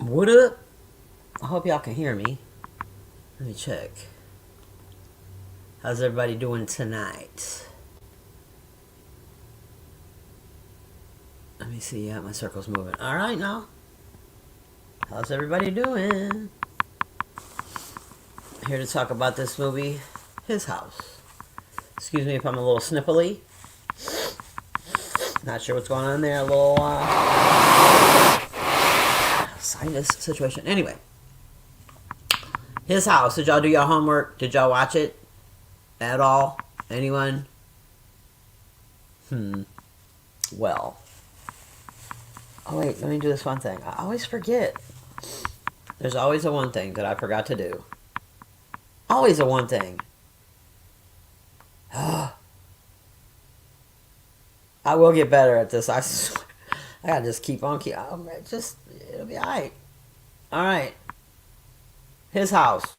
What up? I hope y'all can hear me. Let me check. How's everybody doing tonight? Let me see. Yeah, my circle's moving. All right, now. How's everybody doing? Here to talk about this movie, His House. Excuse me if I'm a little snipply. Not sure what's going on there. A little sinus situation. Anyway, His House. Did y'all do your homework? Did y'all watch it at all? Anyone? Well. Oh wait, let me do this one thing. I always forget. There's always a one thing that I forgot to do. Always a one thing. I will get better at this. I swear. I gotta just keep on it'll be alright. Alright. His House.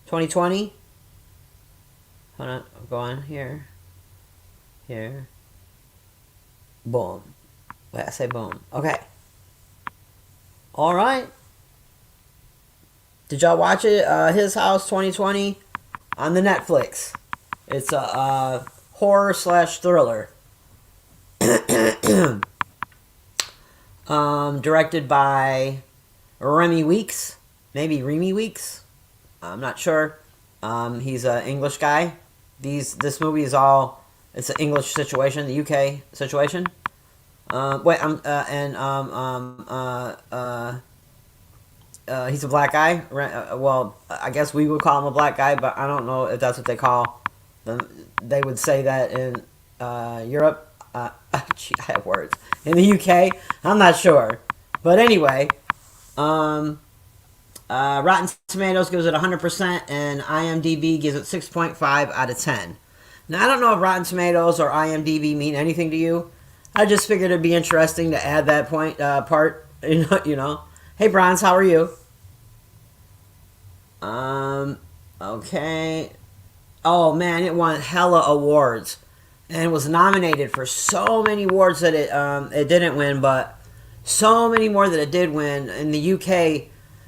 2020. Hold on. Go on here. Here. Boom. Wait, I say boom. Okay. Alright. Did y'all watch it? His House 2020 on the Netflix. It's a horror slash thriller. Directed by Remy Weeks. Maybe Remy Weeks. I'm not sure. He's an English guy. This movie is all... It's an English situation, the UK situation. He's a black guy. Well, I guess we would call him a black guy, but I don't know if that's what they call them. They would say that in Europe. Gee, I have words. In the UK, I'm not sure. But anyway, Rotten Tomatoes gives it 100%, and IMDb gives it 6.5 out of 10. Now, I don't know if Rotten Tomatoes or IMDb mean anything to you. I just figured it'd be interesting to add that part. You know. Hey, Bronze, how are you? Okay. Oh man, it won hella awards, and was nominated for so many awards that it didn't win, but so many more that it did win. In the UK,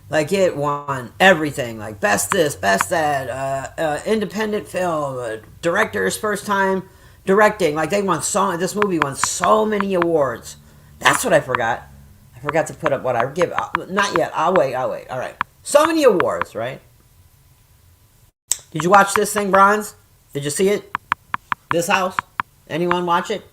like it won everything, like best this, best that, independent film, director's first time directing. Like this movie won so many awards. That's what I forgot. I forgot to put up what I give. Not yet. I'll wait. All right. So many awards, right? Did you watch this thing, Bronze? Did you see it? This House? Anyone watch it?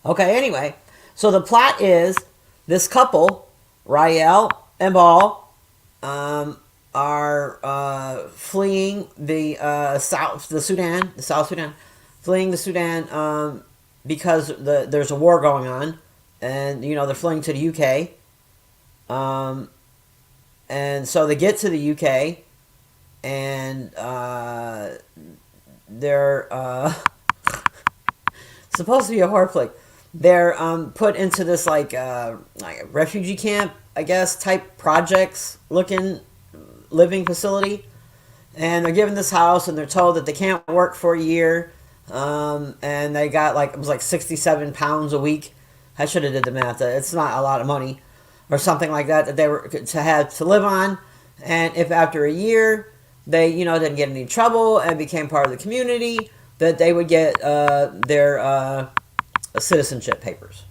Okay, anyway. So the plot is this couple, Rael and Ball, are fleeing the South Sudan, fleeing the Sudan because there's a war going on, and they're fleeing to the UK, and so they get to the UK, and they're supposed to be a horror flick. They're put into this like a refugee camp, I guess, type projects looking living facility, and they're given this house, and they're told that they can't work for a year, and they got it was like 67 pounds a week. I should have did the math. It's not a lot of money, or something like that they were to have to live on, and if after a year they didn't get any trouble and became part of the community, that they would get their citizenship papers,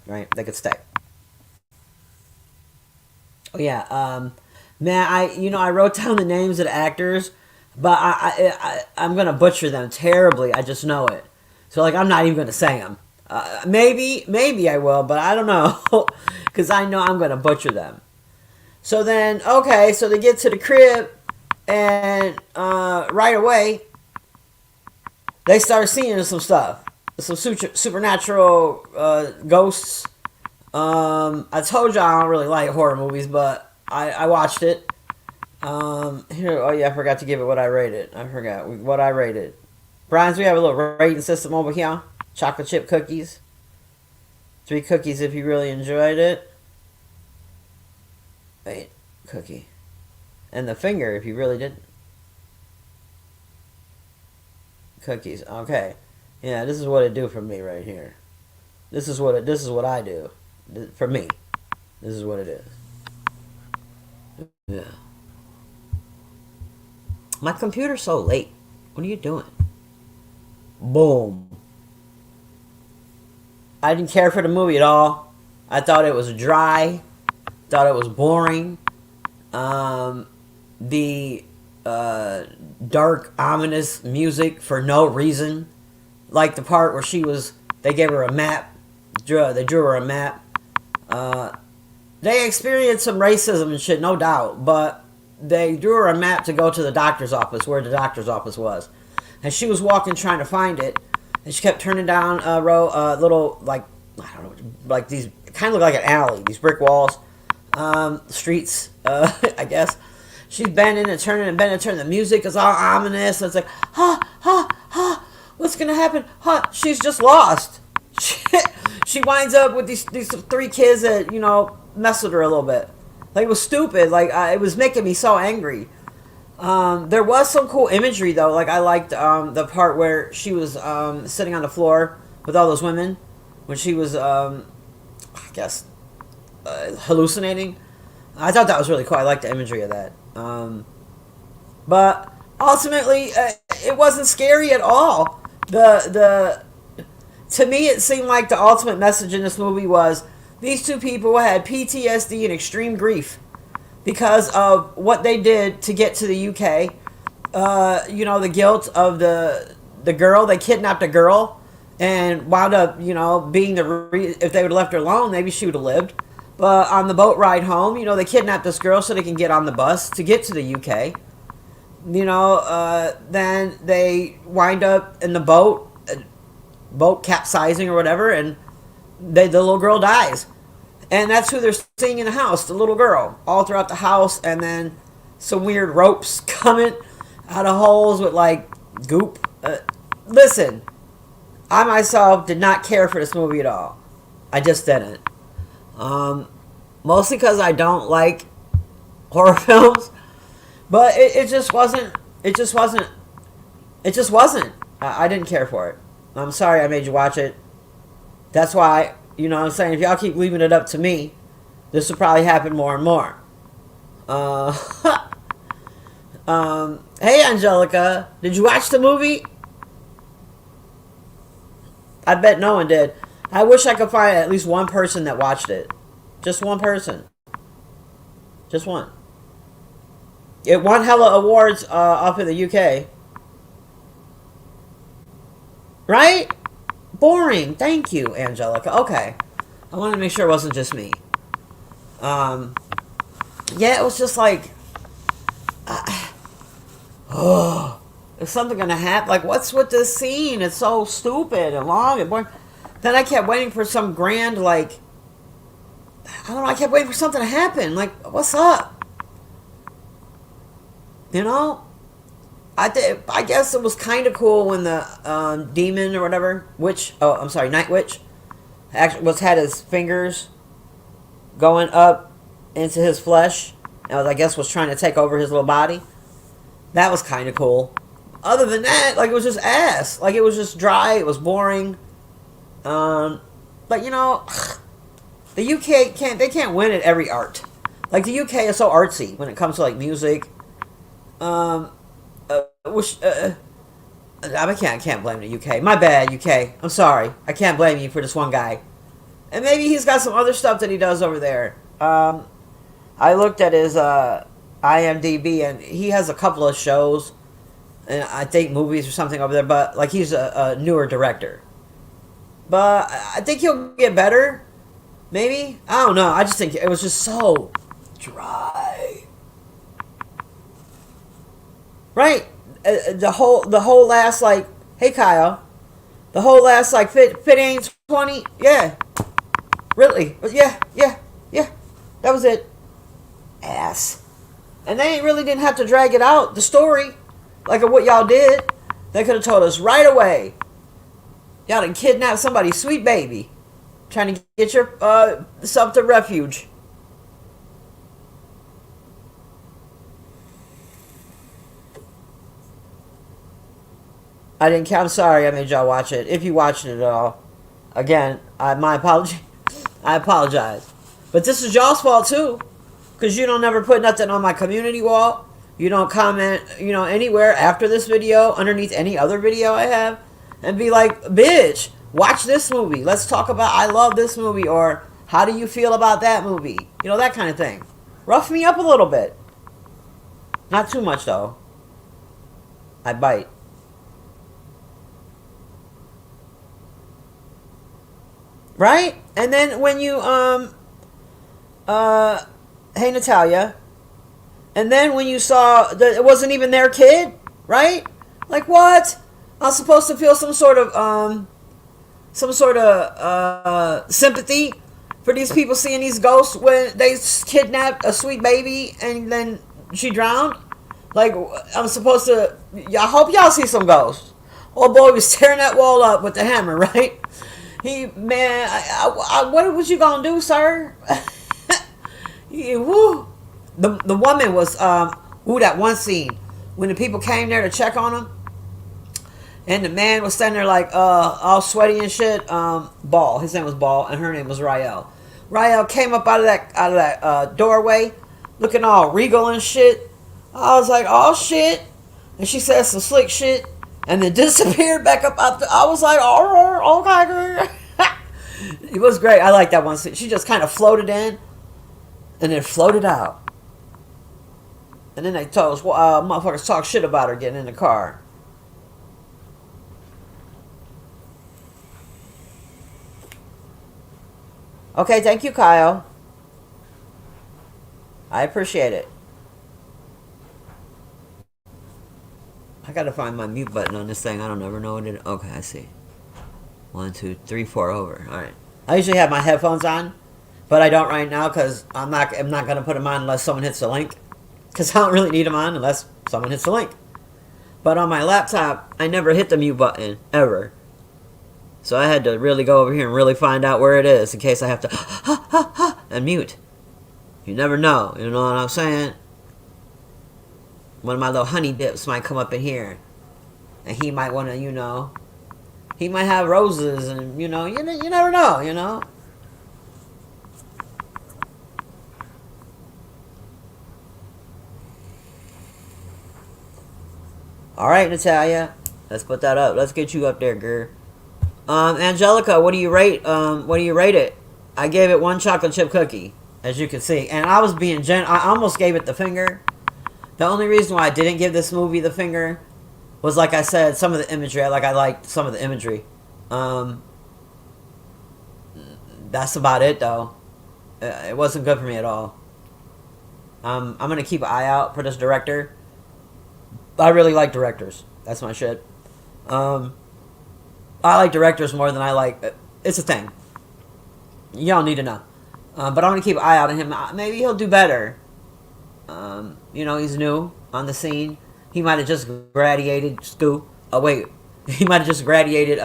right? They could stay. Oh yeah, man. I wrote down the names of the actors, but I'm gonna butcher them terribly. I just know it. So I'm not even gonna say them. Maybe I will, but I don't know because I know I'm gonna butcher them. So then, okay, so they get to the crib, and right away they start seeing some stuff, some supernatural ghosts. I told you I don't really like horror movies, but I watched it. Here, oh yeah, I forgot to give it what I rated. I forgot what I rated. Brian's, we have a little rating system over here. Chocolate chip cookies. 3 cookies if you really enjoyed it. Wait, cookie. And the finger if you really didn't. Cookies, okay. Yeah, this is what it do for me right here. This is what I do. For me. This is what it is. Yeah. My computer's so late. What are you doing? Boom. I didn't care for the movie at all. I thought it was dry. Thought it was boring. Um, the dark, ominous music for no reason. Like the part where they gave her a map. They drew her a map. Uh, they experienced some racism and shit, no doubt. But they drew her a map to go to the doctor's office, where the doctor's office was. And she was walking trying to find it. And she kept turning down a row, little, like, I don't know, like these, kind of look like an alley, these brick walls, streets, I guess. She's bending and turning and bending and turning. The music is all ominous. And it's like, ha, ha, ha, what's going to happen? Ha, she's just lost. She winds up with these three kids that, mess with her a little bit. Like, it was stupid. Like, it was making me so angry. There was some cool imagery though. Like I liked the part where she was sitting on the floor with all those women when she was, I guess, hallucinating. I thought that was really cool. I liked the imagery of that. But ultimately, it wasn't scary at all. The To me, it seemed like the ultimate message in this movie was these two people had PTSD and extreme grief because of what they did to get to the UK. The guilt of the girl. They kidnapped a girl and wound up, being if they would have left her alone, maybe she would have lived. But on the boat ride home, they kidnapped this girl so they can get on the bus to get to the UK. Then they wind up in the boat capsizing or whatever, and the little girl dies. And that's who they're seeing in the house, the little girl, all throughout the house. And then some weird ropes coming out of holes with, like, goop. Listen, I myself did not care for this movie at all. I just didn't. Mostly because I don't like horror films. But it just wasn't. It just wasn't. It just wasn't. I didn't care for it. I'm sorry I made you watch it. That's why, what I'm saying, if y'all keep leaving it up to me, this will probably happen more and more. Hey, Angelica, did you watch the movie? I bet no one did. I wish I could find at least one person that watched it. Just one person. Just one. It won hella awards up in the UK. Right? Boring. Thank you, Angelica. Okay. I wanted to make sure it wasn't just me. Yeah, it was just like, is something gonna happen? Like, what's with this scene? It's so stupid and long and boring. Then I kept waiting for some grand, like, I don't know, I kept waiting for something to happen. Like, what's up? I guess it was kind of cool when the demon or whatever, Night Witch, actually had his fingers going up into his flesh, and I guess was trying to take over his little body. That was kind of cool. Other than that, like, it was just ass. Like, it was just dry. It was boring. But the UK can't win at every art. Like, the UK is so artsy when it comes to, like, music. I can't blame the UK. My bad, UK. I'm sorry. I can't blame you for this one guy. And maybe he's got some other stuff that he does over there. I looked at his IMDb, and he has a couple of shows, and I think movies or something over there. But, like, he's a newer director. But I think he'll get better. Maybe? I don't know. I just think it was just so dry. Right? The whole last, like, hey, Kyle. The whole last, like, fit ain't 20. Yeah. Really? Yeah. That was it. Ass. And they really didn't have to drag it out, the story, like of what y'all did. They could have told us right away. Y'all done kidnapped somebody's sweet baby, trying to get your self to refuge. I didn't. I'm sorry. I made y'all watch it. If you watched it at all, again, my apology. I apologize. But this is y'all's fault too, because you don't never put nothing on my community wall. You don't comment, anywhere after this video, underneath any other video I have, and be like, bitch, watch this movie. Let's talk about I love this movie, or how do you feel about that movie? That kind of thing. Rough me up a little bit. Not too much though. I bite. Right? And then when you hey Natalia, and then when you saw that it wasn't even their kid, right? Like what? I was supposed to feel some sort of sympathy for these people seeing these ghosts when they kidnapped a sweet baby and then she drowned. Like I'm supposed to. I hope y'all see some ghosts. Old boy was tearing that wall up with the hammer, right? What was you gonna do, sir? Woo. The woman was that one scene when the people came there to check on him, and the man was standing there like all sweaty and shit. Ball, his name was Ball, and her name was Rael. Rael came up out of that doorway, looking all regal and shit. I was like, oh shit, and she said some slick shit, and then disappeared back up out I was like, oh, okay. It was great. I like that one scene. She just kind of floated in, and then floated out. And then they told us, motherfuckers talk shit about her getting in the car. Okay, thank you, Kyle. I appreciate it. I gotta find my mute button on this thing. I don't ever know what it is. Okay, I see. 1, 2, 3, 4 over. Alright. I usually have my headphones on, but I don't right now because I'm not gonna put them on unless someone hits the link. Because I don't really need them on unless someone hits the link. But on my laptop, I never hit the mute button, ever. So I had to really go over here and really find out where it is in case I have to and mute. You never know, you know what I'm saying? One of my little honey dips might come up in here. And he might want to, he might have roses and, you never know, Alright, Natalia. Let's put that up. Let's get you up there, girl. Angelica, what do you rate it? I gave it 1 chocolate chip cookie, as you can see. And I was being I almost gave it the finger. The only reason why I didn't give this movie the finger was, like I said, some of the imagery. I liked some of the imagery. That's about it, though. It wasn't good for me at all. I'm going to keep an eye out for this director. I really like directors. That's my shit. I like directors more than I like... It's a thing. Y'all need to know. But I'm going to keep an eye out on him. Maybe he'll do better. He's new on the scene. He might have just graduated school. Oh, wait. He might have just graduated,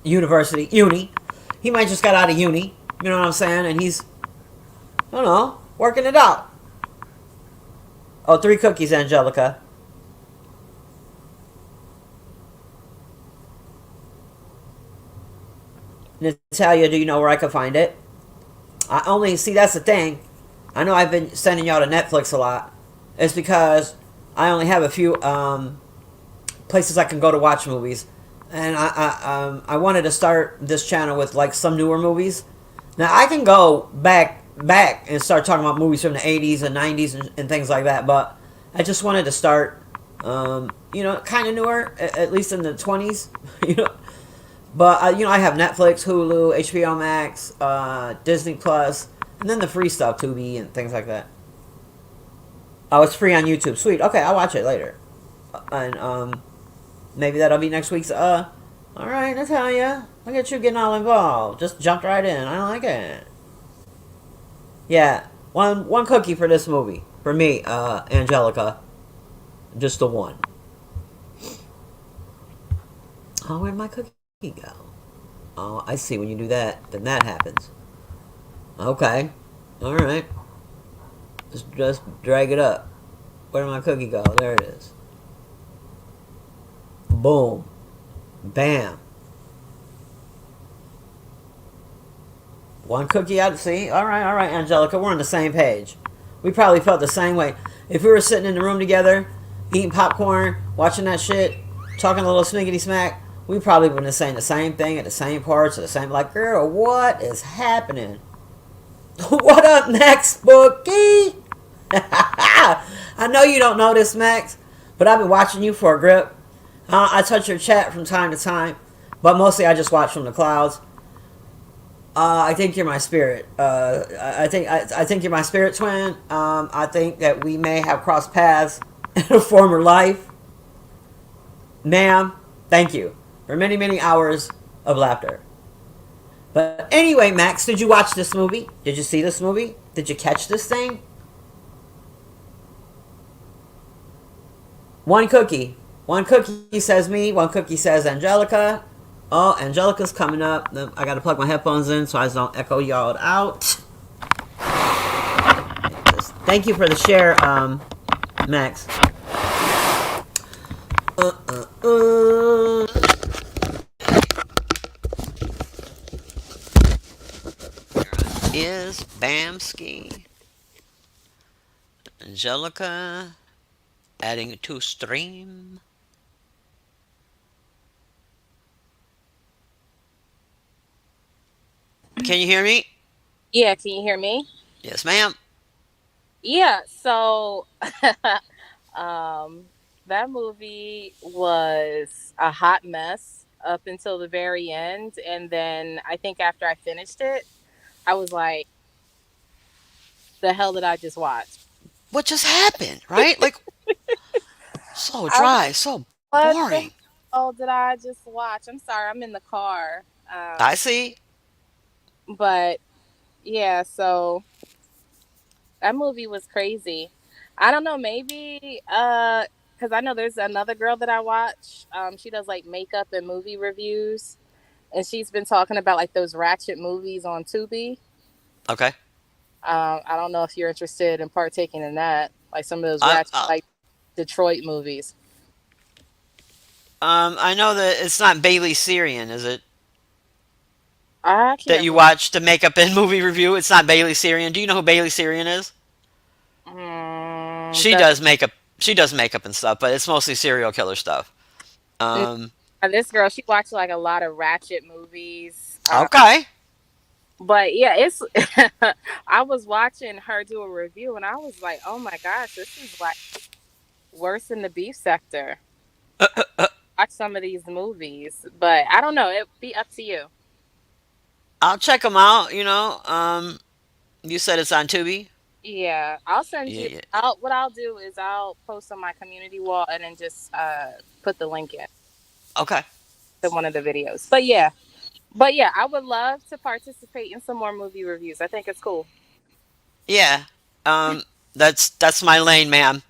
uni. He might just got out of uni. You know what I'm saying? And he's, I don't know, working it out. Oh, 3 cookies, Angelica. Natalia, do you know where I can find it? I only, see, that's the thing. I know I've been sending y'all to Netflix a lot. It's because I only have a few places I can go to watch movies. And I wanted to start this channel with like some newer movies. Now I can go back and start talking about movies from the 80s and 90s and things like that. But I just wanted to start, kind of newer, at least in the 20s, But, I have Netflix, Hulu, HBO Max, Disney Plus, and then the free stuff, Tubi, and things like that. Oh, it's free on YouTube. Sweet. Okay, I'll watch it later. And, maybe that'll be next week's, Alright, Natalia. Look at you getting all involved. Just jumped right in. I like it. Yeah, one cookie for this movie. For me, Angelica. Just the one. Oh, where'd my cookie go? Oh, I see. When you do that, then that happens. Okay. Alright. Just drag it up. Where did my cookie go? There it is. Boom. Bam. One cookie out. See? All right, Angelica. We're on the same page. We probably felt the same way. If we were sitting in the room together, eating popcorn, watching that shit, talking a little sniggity smack, we probably would have saying the same thing at the same parts, at the same, like, girl, what is happening? What up next, Bookie? I know you don't know this, Max, but I've been watching you for a grip. I touch your chat from time to time, but mostly I just watch from the clouds. I think you're my spirit. I think you're my spirit twin. I think that we may have crossed paths in a former life, ma'am. Thank you for many hours of laughter. But anyway, Max, did you watch this movie? Did you see this movie? Did you catch this thing? One cookie. One cookie says me. One cookie says Angelica. Oh, Angelica's coming up. I gotta plug my headphones in so I don't echo y'all out. Thank you for the share, Max. Uh, uh, uh. Is Bamski. Angelica adding to stream. Can you hear me? Yeah, can you hear me? Yes, ma'am. Yeah, so um that movie was a hot mess up until the very end, and then I think after I finished it, I was like, the hell did I just watch? What just happened, right? Like, so I was dry, so what boring. the hell did I just watch? I'm sorry, I'm in the car. I see. But yeah, so that movie was crazy. I don't know, maybe because I know there's another girl that I watch. She does like makeup and movie reviews, and she's been talking about like those ratchet movies on Tubi. Okay. I don't know if you're interested in partaking in that, like some of those I, ratchet like Detroit movies. I know that it's not Bailey Syrian, is it? I That can't you remember. watched the makeup and movie review. It's not Bailey Syrian. Do you know who Bailey Syrian is? She The, does makeup. She does makeup and stuff, but it's mostly serial killer stuff. Um. this girl, she watched like a lot of ratchet movies. Okay. But yeah, it's I was watching her do a review and I was like, "Oh my gosh, this is like worse than the beef sector." Watch some of these movies, but I don't know. It'd be up to you. I'll check them out. You said it's on Tubi. Yeah, I'll send Yeah, you. yeah. What I'll do is I'll post on my community wall and then just put the link in Okay. to one of the videos. But yeah, I would love to participate in some more movie reviews. I think it's cool. Yeah. Um. That's my lane, ma'am.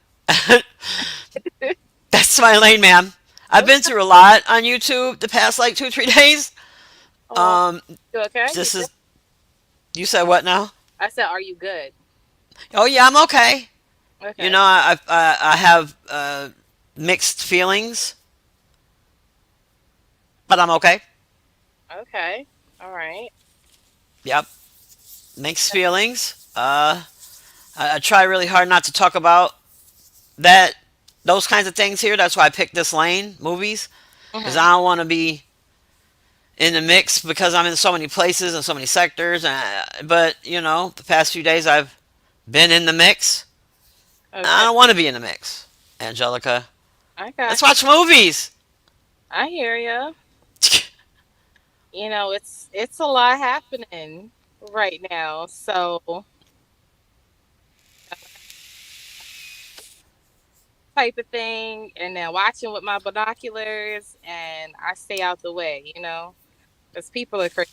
That's my lane, ma'am. I've been Okay. through a lot on YouTube the past like 2 3 days. Oh, Um. you okay? You This good? is. You said what now? I said, are you good? Oh yeah, I'm okay. Okay. I have mixed feelings, but I'm okay. Okay. All right. Yep, mixed feelings. I try really hard not to talk about that those kinds of things here. That's why I picked this lane, movies, because Mm-hmm. I don't want to be in the mix because I'm in so many places and so many sectors. But the past few days I've been in the mix. I Okay. don't want to be in the mix, Angelica. I Let's got you. watch movies. I hear you. It's a lot happening right now. So type of thing, and then watching with my binoculars, and I stay out the way, because people are crazy.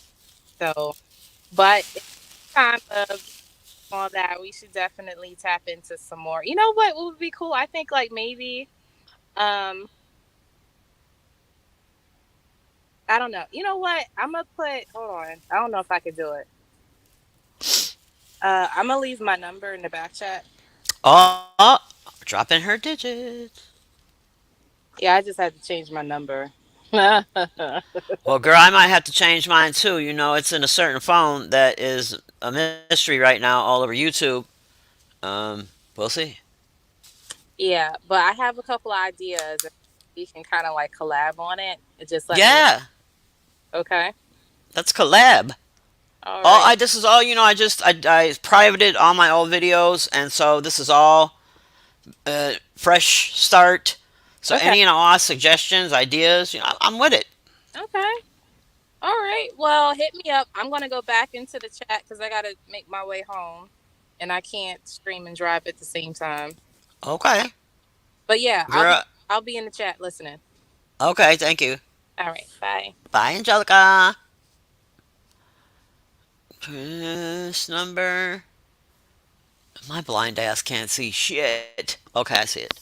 So, but it's time of all that. We should definitely tap into some more. You know what would be cool? I think like maybe, um, I don't know. You know what? I'm gonna put. Hold on. I don't know if I could do it. I'm gonna leave my number in the back chat. Oh, dropping her digits. Yeah, I just had to change my number. Okay. Well, girl, I might have to change mine too. You know, it's in a certain phone that is a mystery right now all over YouTube. We'll see. Yeah, but I have a couple ideas. We can kind of like collab on it. Just let me know. Yeah, Okay. let's collab. All All right. I this is all you know. I privated all my old videos, and so this is all fresh start. So Okay. any and all suggestions, ideas, you know, I'm with it. Okay. All right. Well, hit me up. I'm gonna go back into the chat because I gotta make my way home, and I can't stream and drive at the same time. Okay, But yeah, girl. I'll be in the chat listening. Okay, thank you. All right. Bye. Bye, Angelica. This number. My blind ass can't see shit. Okay, I see it.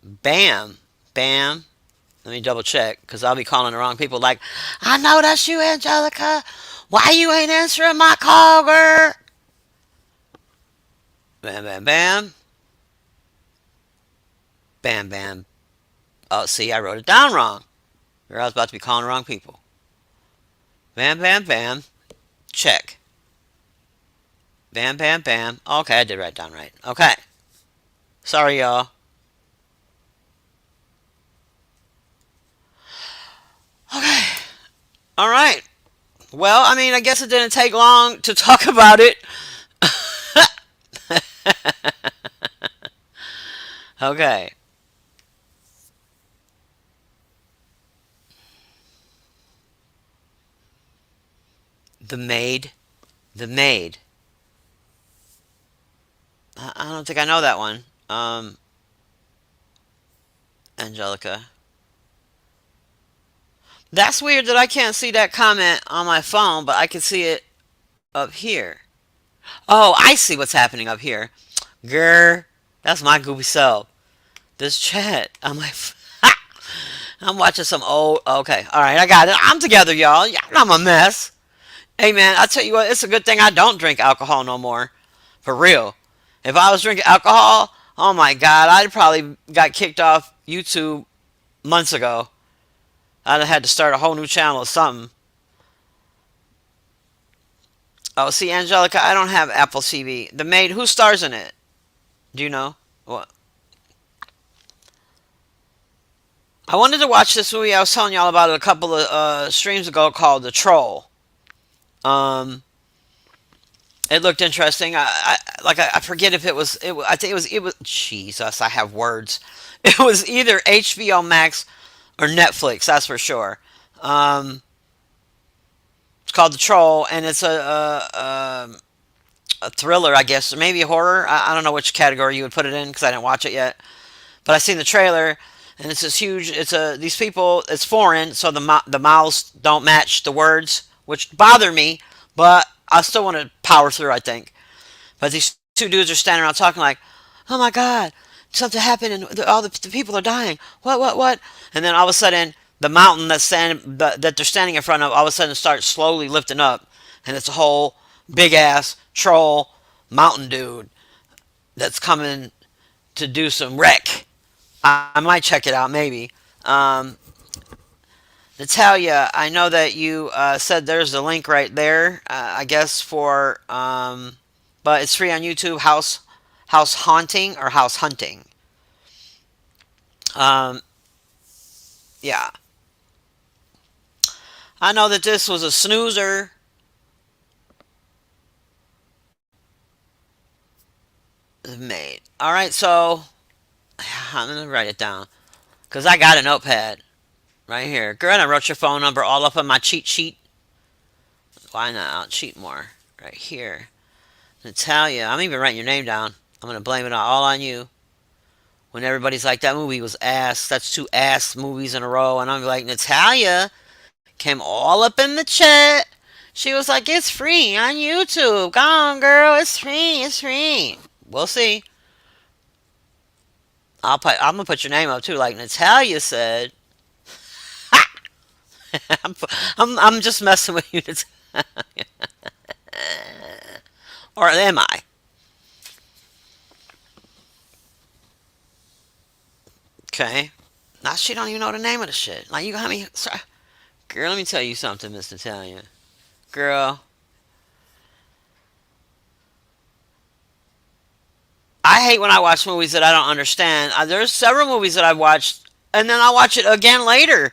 Bam, bam. Let me double check because I'll be calling the wrong people. Like, I know that's you, Angelica. Why you ain't answering my call, girl? Bam, bam, bam. Bam, bam. Oh, see, I wrote it down wrong. Or I was about to be calling the wrong people. Bam, bam, bam. Check. Bam, bam, bam. Okay, I did write it down right. Okay. Sorry, y'all. Okay. All right. Well, I mean, I guess it didn't take long to talk about it. Okay. The maid. The maid. I don't think I know that one. Angelica. That's weird that I can't see that comment on my phone, but I can see it up here. Oh, I see what's happening up here. Grr. That's my goofy self. This chat on my. I'm watching some old. Okay, all right, I got it. I'm together, y'all. Yeah, I'm a mess. Hey, man, I tell you what, it's a good thing I don't drink alcohol no more. For real. If I was drinking alcohol, oh my God, I'd probably got kicked off YouTube months ago. I'd have had to start a whole new channel or something. Oh, see, Angelica, I don't have Apple TV. The maid, who stars in it? Do you know? What? I wanted to watch this movie. I was telling y'all about it a couple of streams ago called The Troll. Um, it looked interesting. I forget if it was. I think it was. Jesus, I have words. It was either HBO Max or Netflix. That's for sure. Um, it's called The Troll, and it's a thriller, I guess, or maybe a horror. I don't know which category you would put it in because I didn't watch it yet. But I seen the trailer, and it's this huge. It's a these people. It's foreign, so the mouths don't match the words, which bother me. But I still want to power through. I think. But these two dudes are standing around talking like, "Oh my God, something happened, and all the people are dying. What?" And then all of a sudden, the mountain that they're standing in front of, all of a sudden starts slowly lifting up, and it's a whole big ass troll mountain dude that's coming to do some wreck. I might check it out, maybe. Um, Natalia, I know that you said there's a link right there. I guess for, but it's free on YouTube. House haunting or house hunting. Um, yeah, I know that this was a snoozer. Made. All right, so I'm gonna write it down because I got a notepad right here. Girl, I wrote your phone number all up on my cheat sheet. Why not? I'll cheat more right here. Natalia, I'm even writing your name down. I'm gonna blame it all on you. When everybody's like, that movie was ass. That's two ass movies in a row, and I'm like, Natalia came all up in the chat. She was like, it's free on YouTube. Go on, girl. It's free. It's free. We'll see. I'm gonna put your name up too, like Natalia said. I'm just messing with you. Or am I? Okay. Now she don't even know the name of the shit. Like, you got me. Sorry. Girl, let me tell you something, Miss Natalia. Girl, I hate when I watch movies that I don't understand. There's several movies that I've watched, and then I'll watch it again later.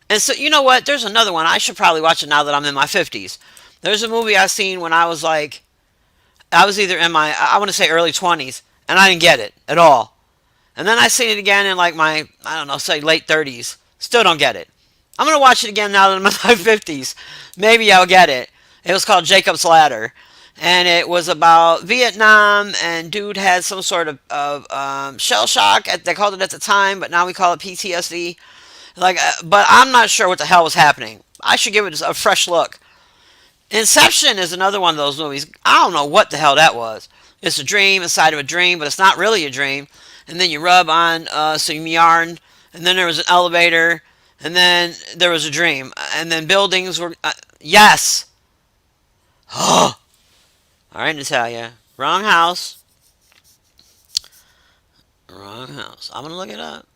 And so, you know what? There's another one. I should probably watch it now that I'm in my 50s. There's a movie I seen when I was like, I was either in my, I want to say early 20s, and I didn't get it at all. And then I seen it again in like my, I don't know, say late 30s. Still don't get it. I'm going to watch it again now that I'm in my 50s. Maybe I'll get it. It was called Jacob's Ladder. And it was about Vietnam, and dude had some sort of shell shock. They called it at the time, but now we call it PTSD. Like, but I'm not sure what the hell was happening. I should give it a fresh look. Inception is another one of those movies. I don't know what the hell that was. It's a dream inside of a dream, but it's not really a dream. And then you rub on some yarn, and then there was an elevator, and then there was a dream, and then buildings were. Yes. Oh. All right, Natalia. Wrong house. Wrong house. I'm gonna look it up.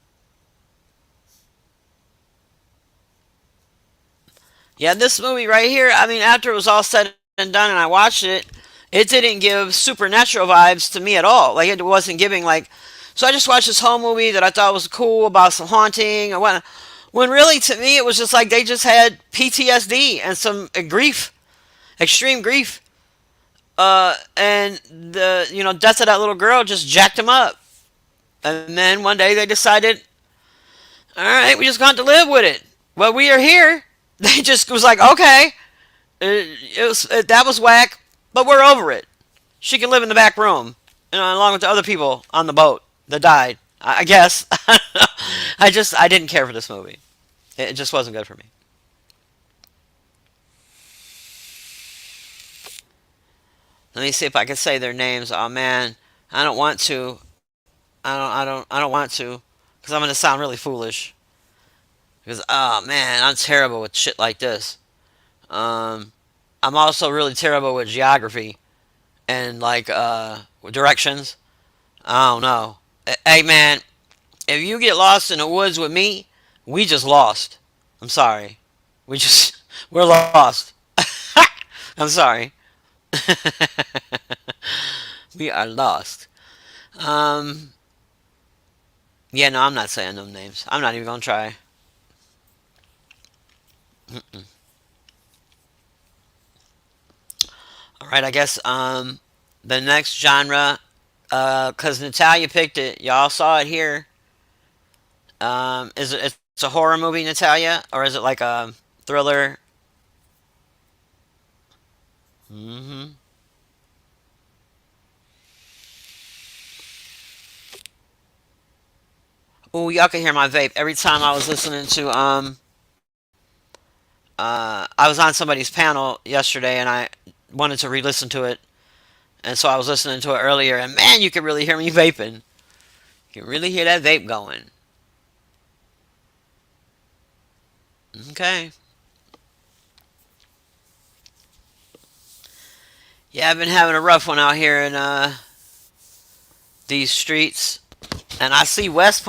Yeah, this movie right here. I mean, after it was all said and done, and I watched it, it didn't give supernatural vibes to me at all. Like, it wasn't giving like. So I just watched this whole movie that I thought was cool about some haunting and what. When really, to me, it was just like they just had PTSD and some grief, extreme grief, and the death of that little girl just jacked them up. And then one day they decided, all right, we just got to live with it. Well, we are here. They just was like, okay, that was whack, but we're over it. She can live in the back room, along with the other people on the boat that died. I guess. I didn't care for this movie. It just wasn't good for me. Let me see if I can say their names. Oh man, I don't want to. I don't want to, because I'm gonna sound really foolish. Because oh man, I'm terrible with shit like this. Um, I'm also really terrible with geography and like directions. I don't know. Hey man, if you get lost in the woods with me, we just lost. I'm sorry. We're lost. I'm sorry. We are lost. Um, yeah, no, I'm not saying them names. I'm not even gonna try. Mm-mm. All right, I guess the next genre, cause Natalia picked it. Y'all saw it here. Is it? It's a horror movie, Natalia, or is it like a thriller? Mm-hmm. Oh, y'all can hear my vape every time I was listening to I was on somebody's panel yesterday, and I wanted to re-listen to it, and so I was listening to it earlier, and man, you can really hear me vaping. You can really hear that vape going. Okay. Yeah, I've been having a rough one out here in these streets. And I see West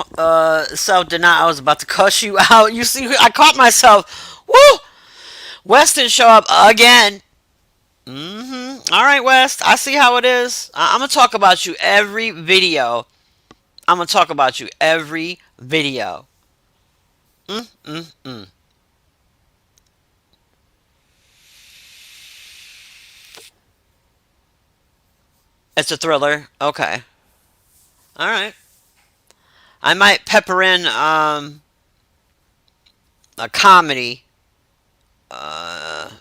self deny. I was about to cuss you out. You see, I caught myself. Woo! West didn't show up again. All right, West. I see how it is. I'm gonna talk about you every video. I'm gonna talk about you every video. Mm, mm, mm. It's a thriller. Okay. All right. I might pepper in a comedy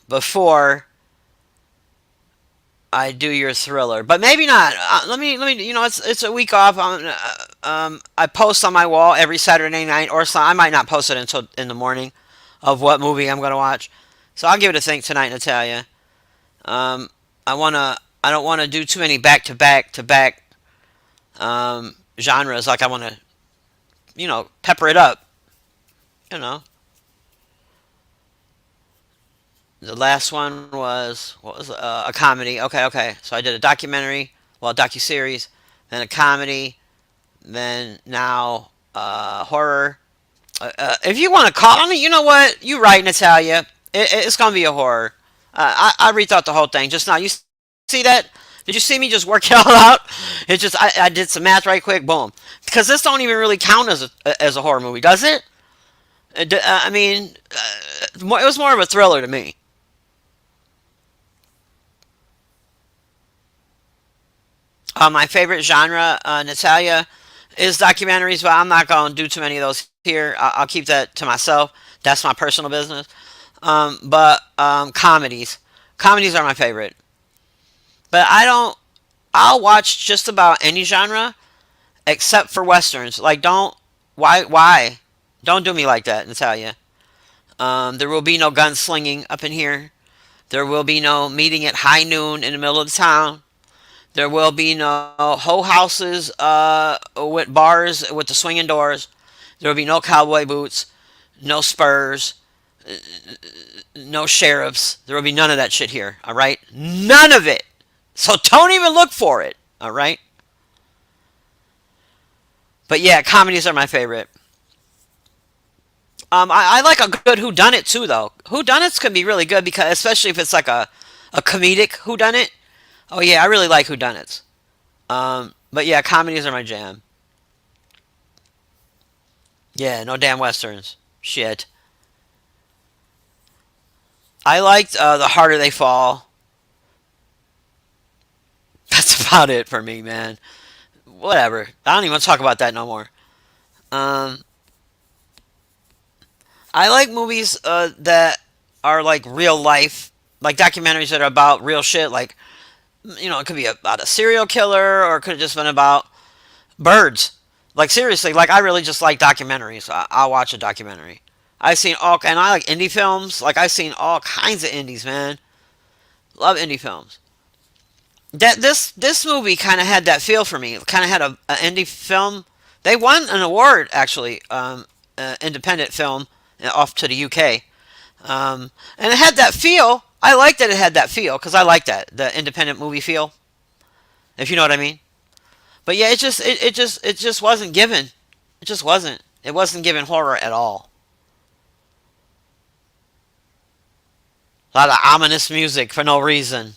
before I do your thriller, but maybe not. Let me. It's a week off. I post on my wall every Saturday night, or so I might not post it until in the morning of what movie I'm gonna watch. So I'll give it a think tonight, Natalia. Um, I wanna. I don't want to do too many back to back to back genres. Like I want to, pepper it up. You know. The last one was what was a comedy. Okay, okay. So I did a documentary, well, a docu series, then a comedy, then now horror. If you want to call, I mean, you know what? You right, Natalia. It's gonna be a horror. I rethought the whole thing just now. You see that? Did you see me just work it all out? It just I did some math right quick. Boom. Because this don't even really count as a horror movie, does it? I mean, it was more of a thriller to me. My favorite genre, Natalia, is documentaries, but I'm not going to do too many of those here. I'll keep that to myself. That's my personal business. But comedies. Comedies are my favorite. But I don't. I'll watch just about any genre except for westerns. Like, don't. Why? Why? Don't do me like that, Natalia. There will be no gunslinging up in here. There will be no meeting at high noon in the middle of the town. There will be no whole houses with bars with the swinging doors. There will be no cowboy boots, no spurs, no sheriffs. There will be none of that shit here. All right, none of it. So don't even look for it. All right. But yeah, comedies are my favorite. I like a good whodunit too, though. Whodunits can be really good because, especially if it's like a comedic whodunit. Oh yeah, I really like whodunits. But yeah, comedies are my jam. Yeah, no damn westerns. Shit. I liked The Harder They Fall. That's about it for me, man. Whatever. I don't even want to talk about that no more. Um, I like movies that are like real life, like documentaries that are about real shit. Like, it could be about a serial killer, or it could have just been about birds. Like seriously, like I really just like documentaries. I'll watch a documentary. I've seen all, and I like indie films. Like I've seen all kinds of indies, man. Love indie films. This movie kind of had that feel for me. Kind of had a indie film. They won an award actually, independent film off to the UK, and it had that feel. I liked that it had that feel because I like that the independent movie feel. If you know what I mean. But yeah, it just wasn't given. It just wasn't. It wasn't given horror at all. A lot of ominous music for no reason.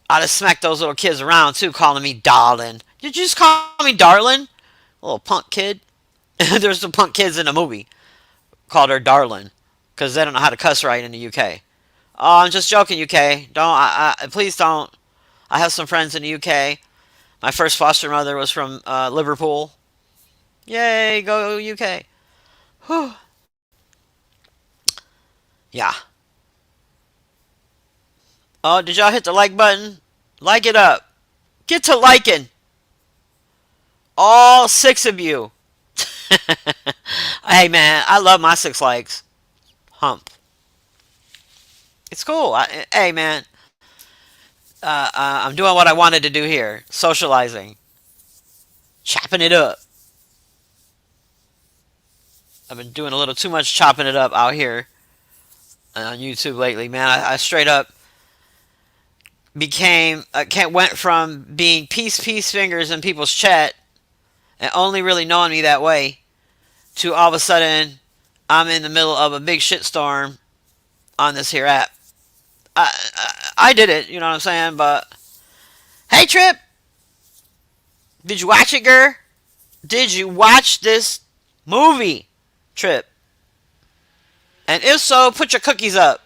I'd have smacked those little kids around too, calling me darling. Did you just call me darling? Little punk kid. There's some punk kids in the movie called her darling because they don't know how to cuss right in the UK. Oh, I'm just joking, UK. Don't. Please don't. I have some friends in the UK. My first foster mother was from Liverpool. Yay, go UK. Whew. Yeah. Oh, did y'all hit the like button? Like it up. Get to liking. All six of you. Hey, man, I love my 6 likes. Hump. It's cool. Hey, man, I'm doing what I wanted to do here. Socializing. Chopping it up. I've been doing a little too much chopping it up out here on YouTube lately, man. I straight up went from being peace fingers in people's chat and only really knowing me that way to all of a sudden I'm in the middle of a big shitstorm on this here app. I did it, you know what I'm saying? But hey, Trip, did you watch it, girl? Did you watch this movie, Trip? And if so, put your cookies up.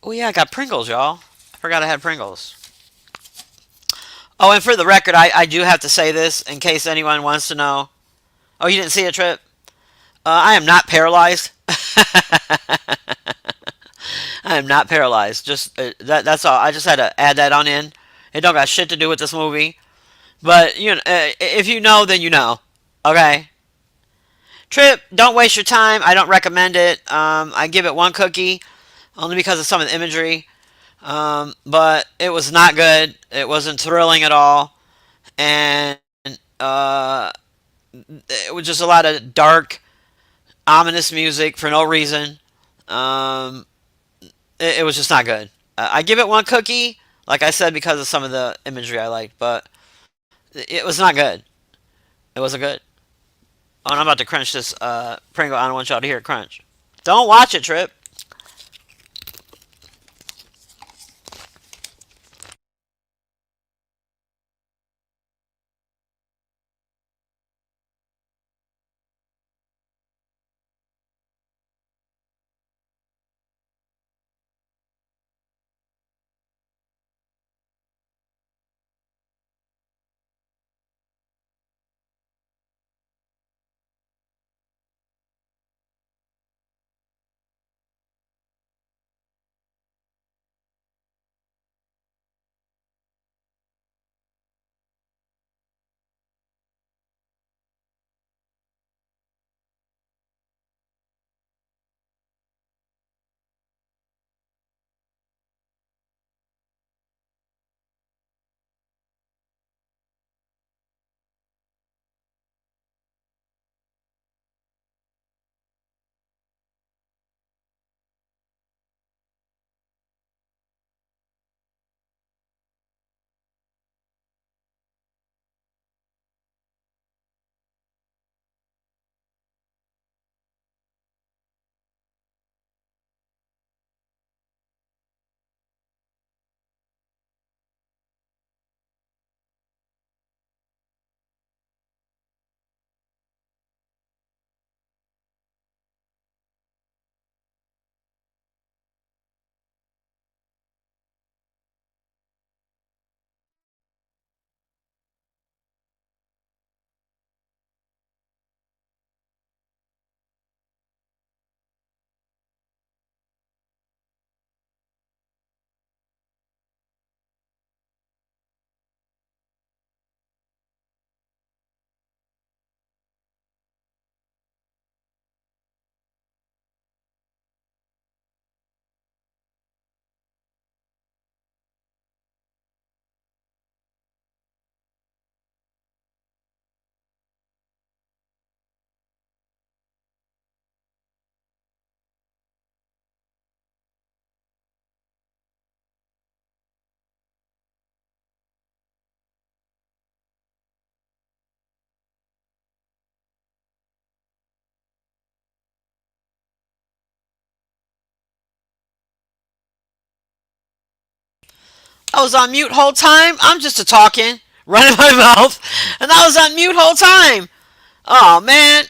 Oh yeah, I got Pringles, y'all. I forgot I had Pringles. Oh, and for the record, I do have to say this in case anyone wants to know. Oh, you didn't see a Trip? I am not paralyzed. I am not paralyzed. Just that's all. I just had to add that on in. It don't got shit to do with this movie. But if you know, then you know. Okay. Trip, don't waste your time. I don't recommend it. I give it one cookie, only because of some of the imagery. But it was not good. It wasn't thrilling at all. And uh, It was just a lot of dark, ominous music for no reason. Um, it was just not good. I give it one cookie, like I said, because of some of the imagery I liked, but it was not good. It wasn't good. Oh, and I'm about to crunch this Pringle. I don't want y'all to hear it crunch. Don't watch it, Trip. I was on mute whole time. I'm just a talking, running my mouth, and I was on mute whole time. Oh man,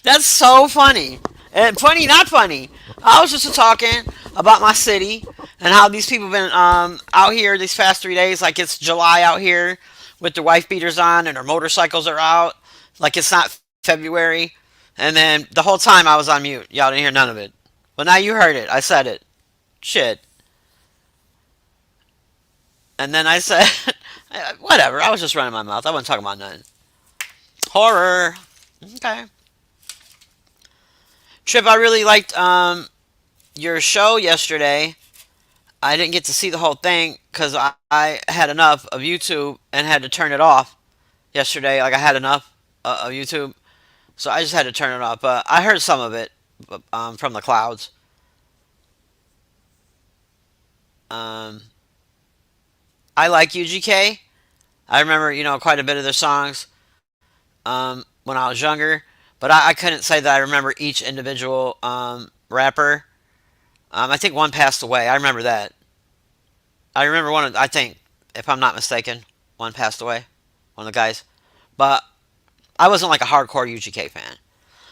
that's so funny. And funny, not funny. I was just talking about my city and how these people been out here these past 3 days. Like it's July out here with their wife beaters on and their motorcycles are out. Like it's not February. And then the whole time I was on mute. Y'all didn't hear none of it. But now you heard it. I said it. Shit. And then I said, whatever. I was just running my mouth. I wasn't talking about nothing. Horror. Okay. Trip, I really liked your show yesterday. I didn't get to see the whole thing because I had enough of YouTube and had to turn it off yesterday. Like I had enough of YouTube, so I just had to turn it off. But I heard some of it from the clouds. Um, I like UGK. I remember, quite a bit of their songs when I was younger, but I couldn't say that I remember each individual rapper. I think one passed away. I remember that. I remember one. I think, if I'm not mistaken, one passed away. One of the guys, but I wasn't like a hardcore UGK fan.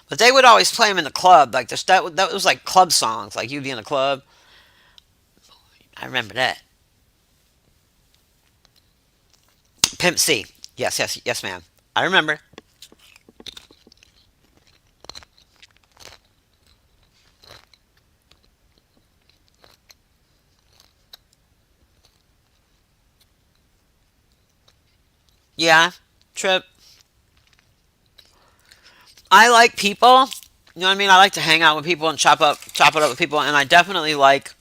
But they would always play them in the club. Like that was like club songs. Like you'd be in a club. I remember that. Pimp C. Yes, yes, yes, ma'am. I remember. Yeah, Trip. I like people. You know what I mean? I like to hang out with people and chop it up with people, and I definitely like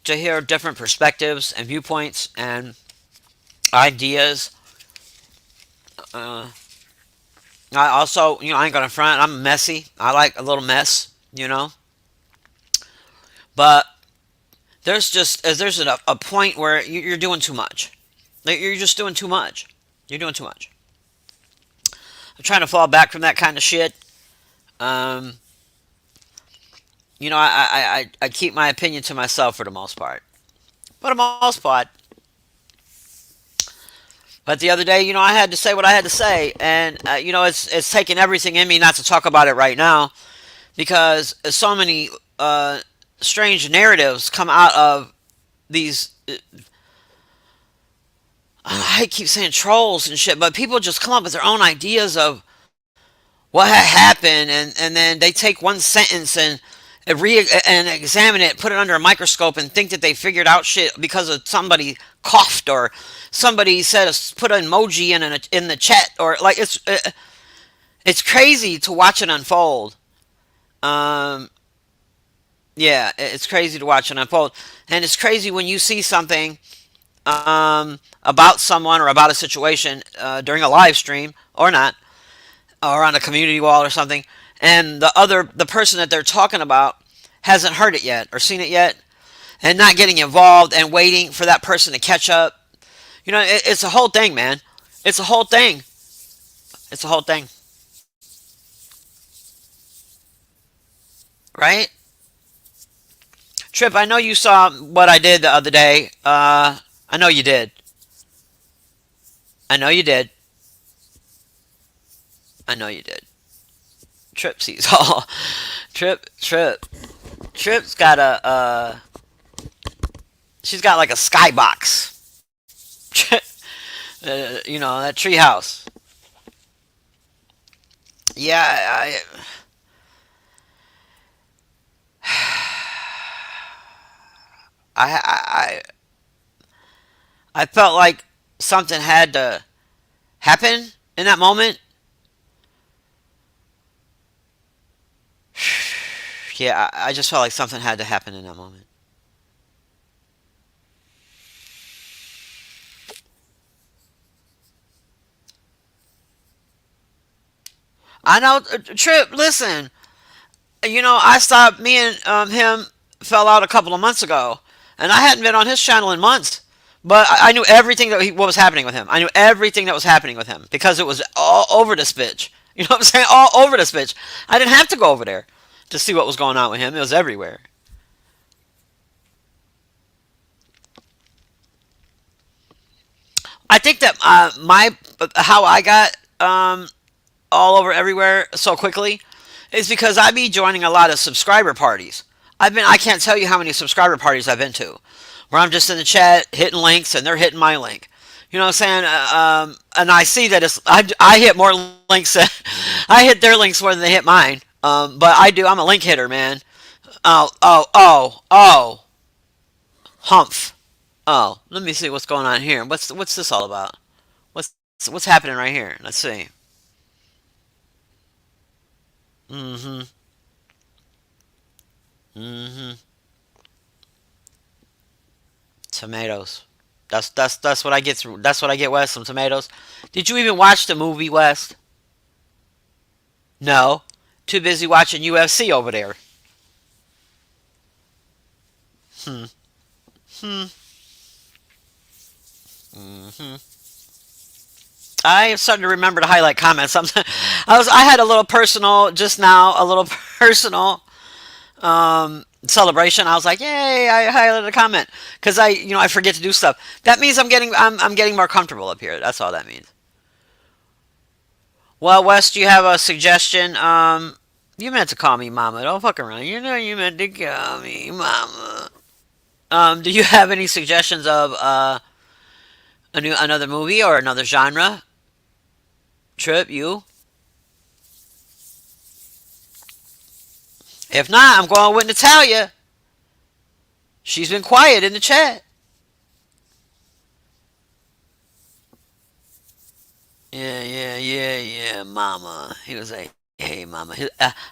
to hear different perspectives and viewpoints and ideas. Uh, I also, I ain't gonna front. I'm messy. I like a little mess, But there's a point where you're doing too much. Like, you're just doing too much. You're doing too much. I'm trying to fall back from that kind of shit. Um, I keep my opinion to myself for the most part. For the most part. But the other day, I had to say what I had to say, and it's taking everything in me not to talk about it right now because so many strange narratives come out of these. I keep saying trolls and shit, but people just come up with their own ideas of what had happened, and then they take one sentence and examine it, put it under a microscope, and think that they figured out shit because of somebody coughed or somebody said put an emoji in the chat, or like it's crazy to watch it unfold. Um, yeah, it's crazy to watch it unfold, and it's crazy when you see something about someone or about a situation during a live stream or not, or on a community wall or something, and the person that they're talking about hasn't heard it yet or seen it yet, and not getting involved and waiting for that person to catch up. It's a whole thing, man. It's a whole thing. It's a whole thing, right? Trip, I know you saw what I did the other day. I know you did. I know you did. I know you did. Trip sees all. Trip's got she's got like a skybox. That treehouse. Yeah, I I felt like something had to happen in that moment. Yeah, I just felt like something had to happen in that moment. I know, Trip. Listen, I stopped. Me and him fell out a couple of months ago, and I hadn't been on his channel in months. But I knew everything what was happening with him. I knew everything that was happening with him because it was all over this bitch. You know what I'm saying? All over this bitch. I didn't have to go over there to see what was going on with him. It was everywhere. I think that my how I got all over everywhere so quickly is because I be joining a lot of subscriber parties. I can't tell you how many subscriber parties I've been to, where I'm just in the chat hitting links and they're hitting my link. You know what I'm saying? And I see that I hit more links I hit their links more than they hit mine. But I'm a link hitter, man. Oh, humph. Oh, let me see what's going on here. What's this all about? What's what's happening right here? Let's see. Mm-hmm. Mm-hmm. Tomatoes. That's what I get through. That's what I get, West. Some tomatoes. Did you even watch the movie, West? No. Too busy watching UFC over there. Hmm. Hmm. Mm-hmm. I am starting to remember to highlight comments. I had a little personal just now, a little personal celebration. I was like, "Yay!" I highlighted a comment because I forget to do stuff. That means I'm getting more comfortable up here. That's all that means. Well, Wes, do you have a suggestion? You meant to call me Mama. Don't fuck around. You know you meant to call me Mama. Do you have any suggestions of another movie or another genre? Trip, you? If not, I'm going with Natalia. She's been quiet in the chat. Yeah, Mama. He was like, Hey, mama.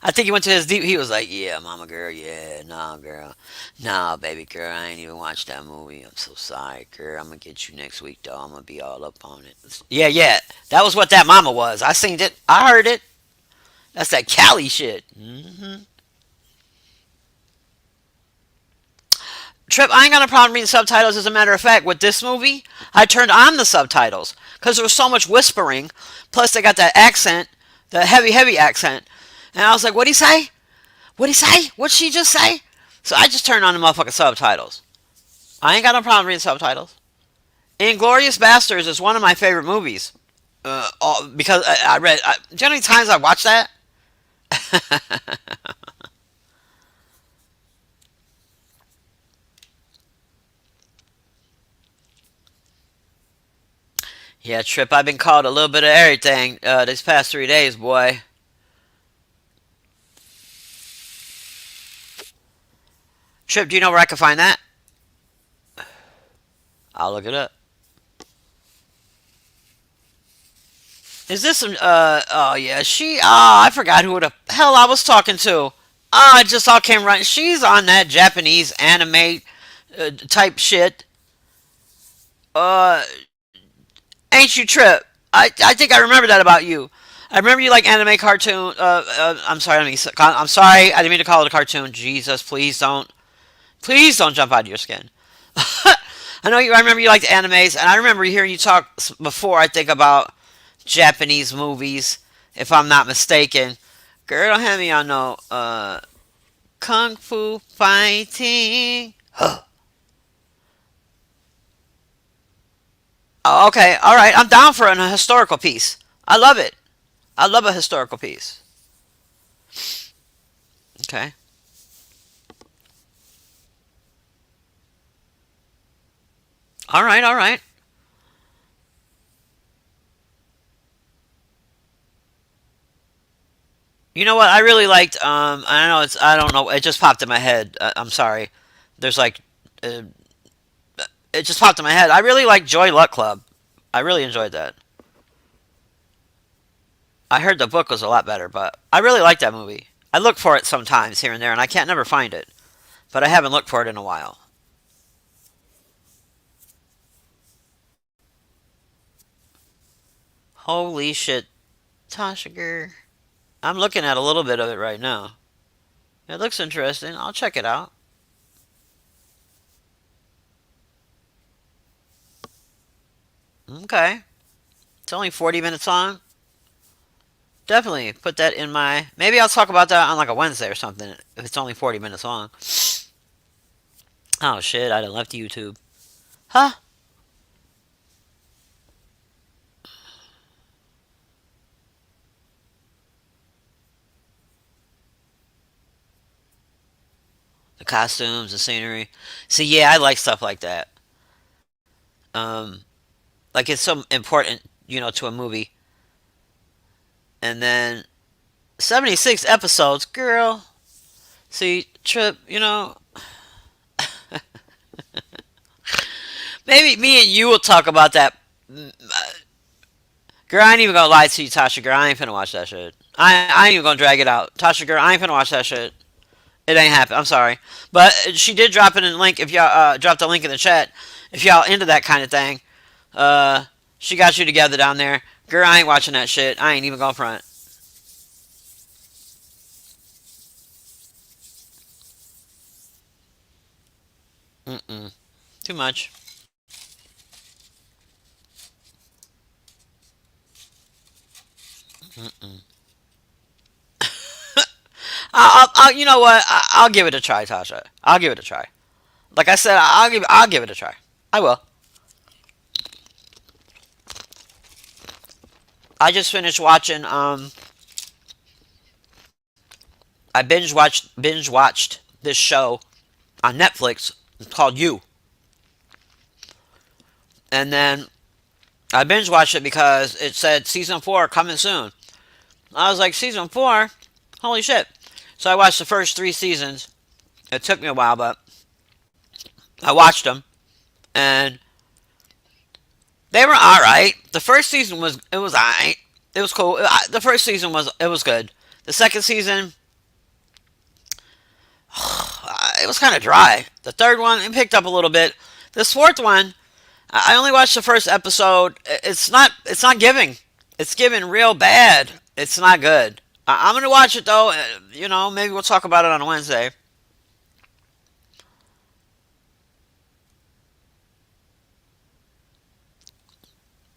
I think he went to his deep. He was like, "Yeah, mama, girl. Yeah, nah, girl. Nah, baby girl. I ain't even watched that movie. I'm so sorry, girl. I'm gonna get you next week, though. I'm gonna be all up on it." Yeah, yeah. That was what that mama was. I seen it. I heard it. That's that Cali shit. Trip, I ain't got a problem reading subtitles. As a matter of fact, with this movie, I turned on the subtitles because there was so much whispering. Plus, they got that accent, the heavy, heavy accent. And I was like, what'd he say? What'd he say? What'd she just say? So I just turned on the motherfucking subtitles. I ain't got no problem reading subtitles. Inglorious Bastards is one of my favorite movies. Because I read. Do you know how many times I watched that? Yeah, Trip, I've been called a little bit of everything these past 3 days, boy. Trip, do you know where I can find that? I'll look it up. Is this some, oh yeah, I forgot who the hell I was talking to. It just all came right. She's on that Japanese anime type shit. Uh, ain't you Trip? I think I remember that about you. I remember you like anime cartoon. I'm sorry, I'm sorry. I didn't mean to call it a cartoon. Jesus, please don't jump out of your skin. I know you. I remember you liked animes, and I remember hearing you talk before. I think about Japanese movies, if I'm not mistaken. Girl, don't have me on no kung fu fighting. Oh, okay, all right. I'm down for a historical piece. I love it. I love a historical piece. Okay. All right. All right. You know what? I really liked. I know it's. I don't know. It just popped in my head. I'm sorry. There's like. Uh, it just popped in my head. I really like Joy Luck Club. I really enjoyed that. I heard the book was a lot better, but I really like that movie. I look for it sometimes here and there, and I can't never find it. But I haven't looked for it in a while. Holy shit, Tashiger. I'm looking at a little bit of it right now. It looks interesting. I'll check it out. Okay. It's only 40 minutes long. Definitely put that in my. Maybe I'll talk about that on like a Wednesday or something if it's only 40 minutes long. Oh shit, I done left YouTube. Huh? The costumes, the scenery. See, yeah, I like stuff like that. Um, like it's so important, to a movie. And then 76 episodes, girl. See, Trip, maybe me and you will talk about that. Girl, I ain't even gonna lie to you, Tasha. Girl, I ain't finna watch that shit. I ain't even gonna drag it out. Tasha, girl, I ain't finna watch that shit. It ain't happen. I'm sorry, but she did drop it in the link. If y'all dropped a link in the chat, if y'all into that kind of thing, uh, she got you together down there. Girl, I ain't watching that shit. I ain't even going front. Mm-mm. Too much. Mm-mm. You know what? I'll give it a try, Tasha. I'll give it a try. Like I said, I'll give it a try. I will. I just finished watching. I binge watched this show on Netflix. It's called You, and then I binge watched it because it said season 4 coming soon. I was like, season 4, holy shit! So I watched the first 3 seasons. It took me a while, but I watched them, and they were all right. The first season was alright. It was cool. The first season was good. The second season, it was kind of dry. The third one, it picked up a little bit. This fourth one, I only watched the first episode. It's not giving. It's giving real bad. It's not good. I'm gonna watch it though. You know, maybe we'll talk about it on Wednesday.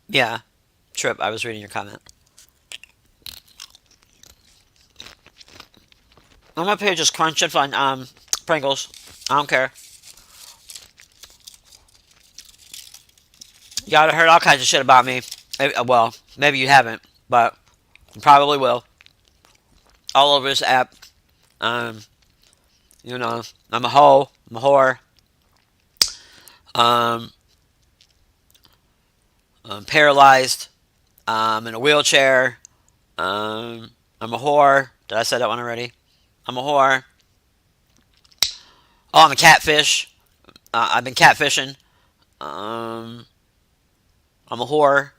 Yeah, Trip. I was reading your comment. I'm up here just crunching on Pringles. I don't care. Y'all heard all kinds of shit about me. Well, maybe you haven't, but you probably will. All over this app. Um, you know, I'm a hoe. I'm a whore. Um, I'm paralyzed. I'm in a wheelchair. I'm a whore. Did I say that one already? I'm a whore. Oh, I'm a catfish. I've been catfishing. Um, I'm a whore.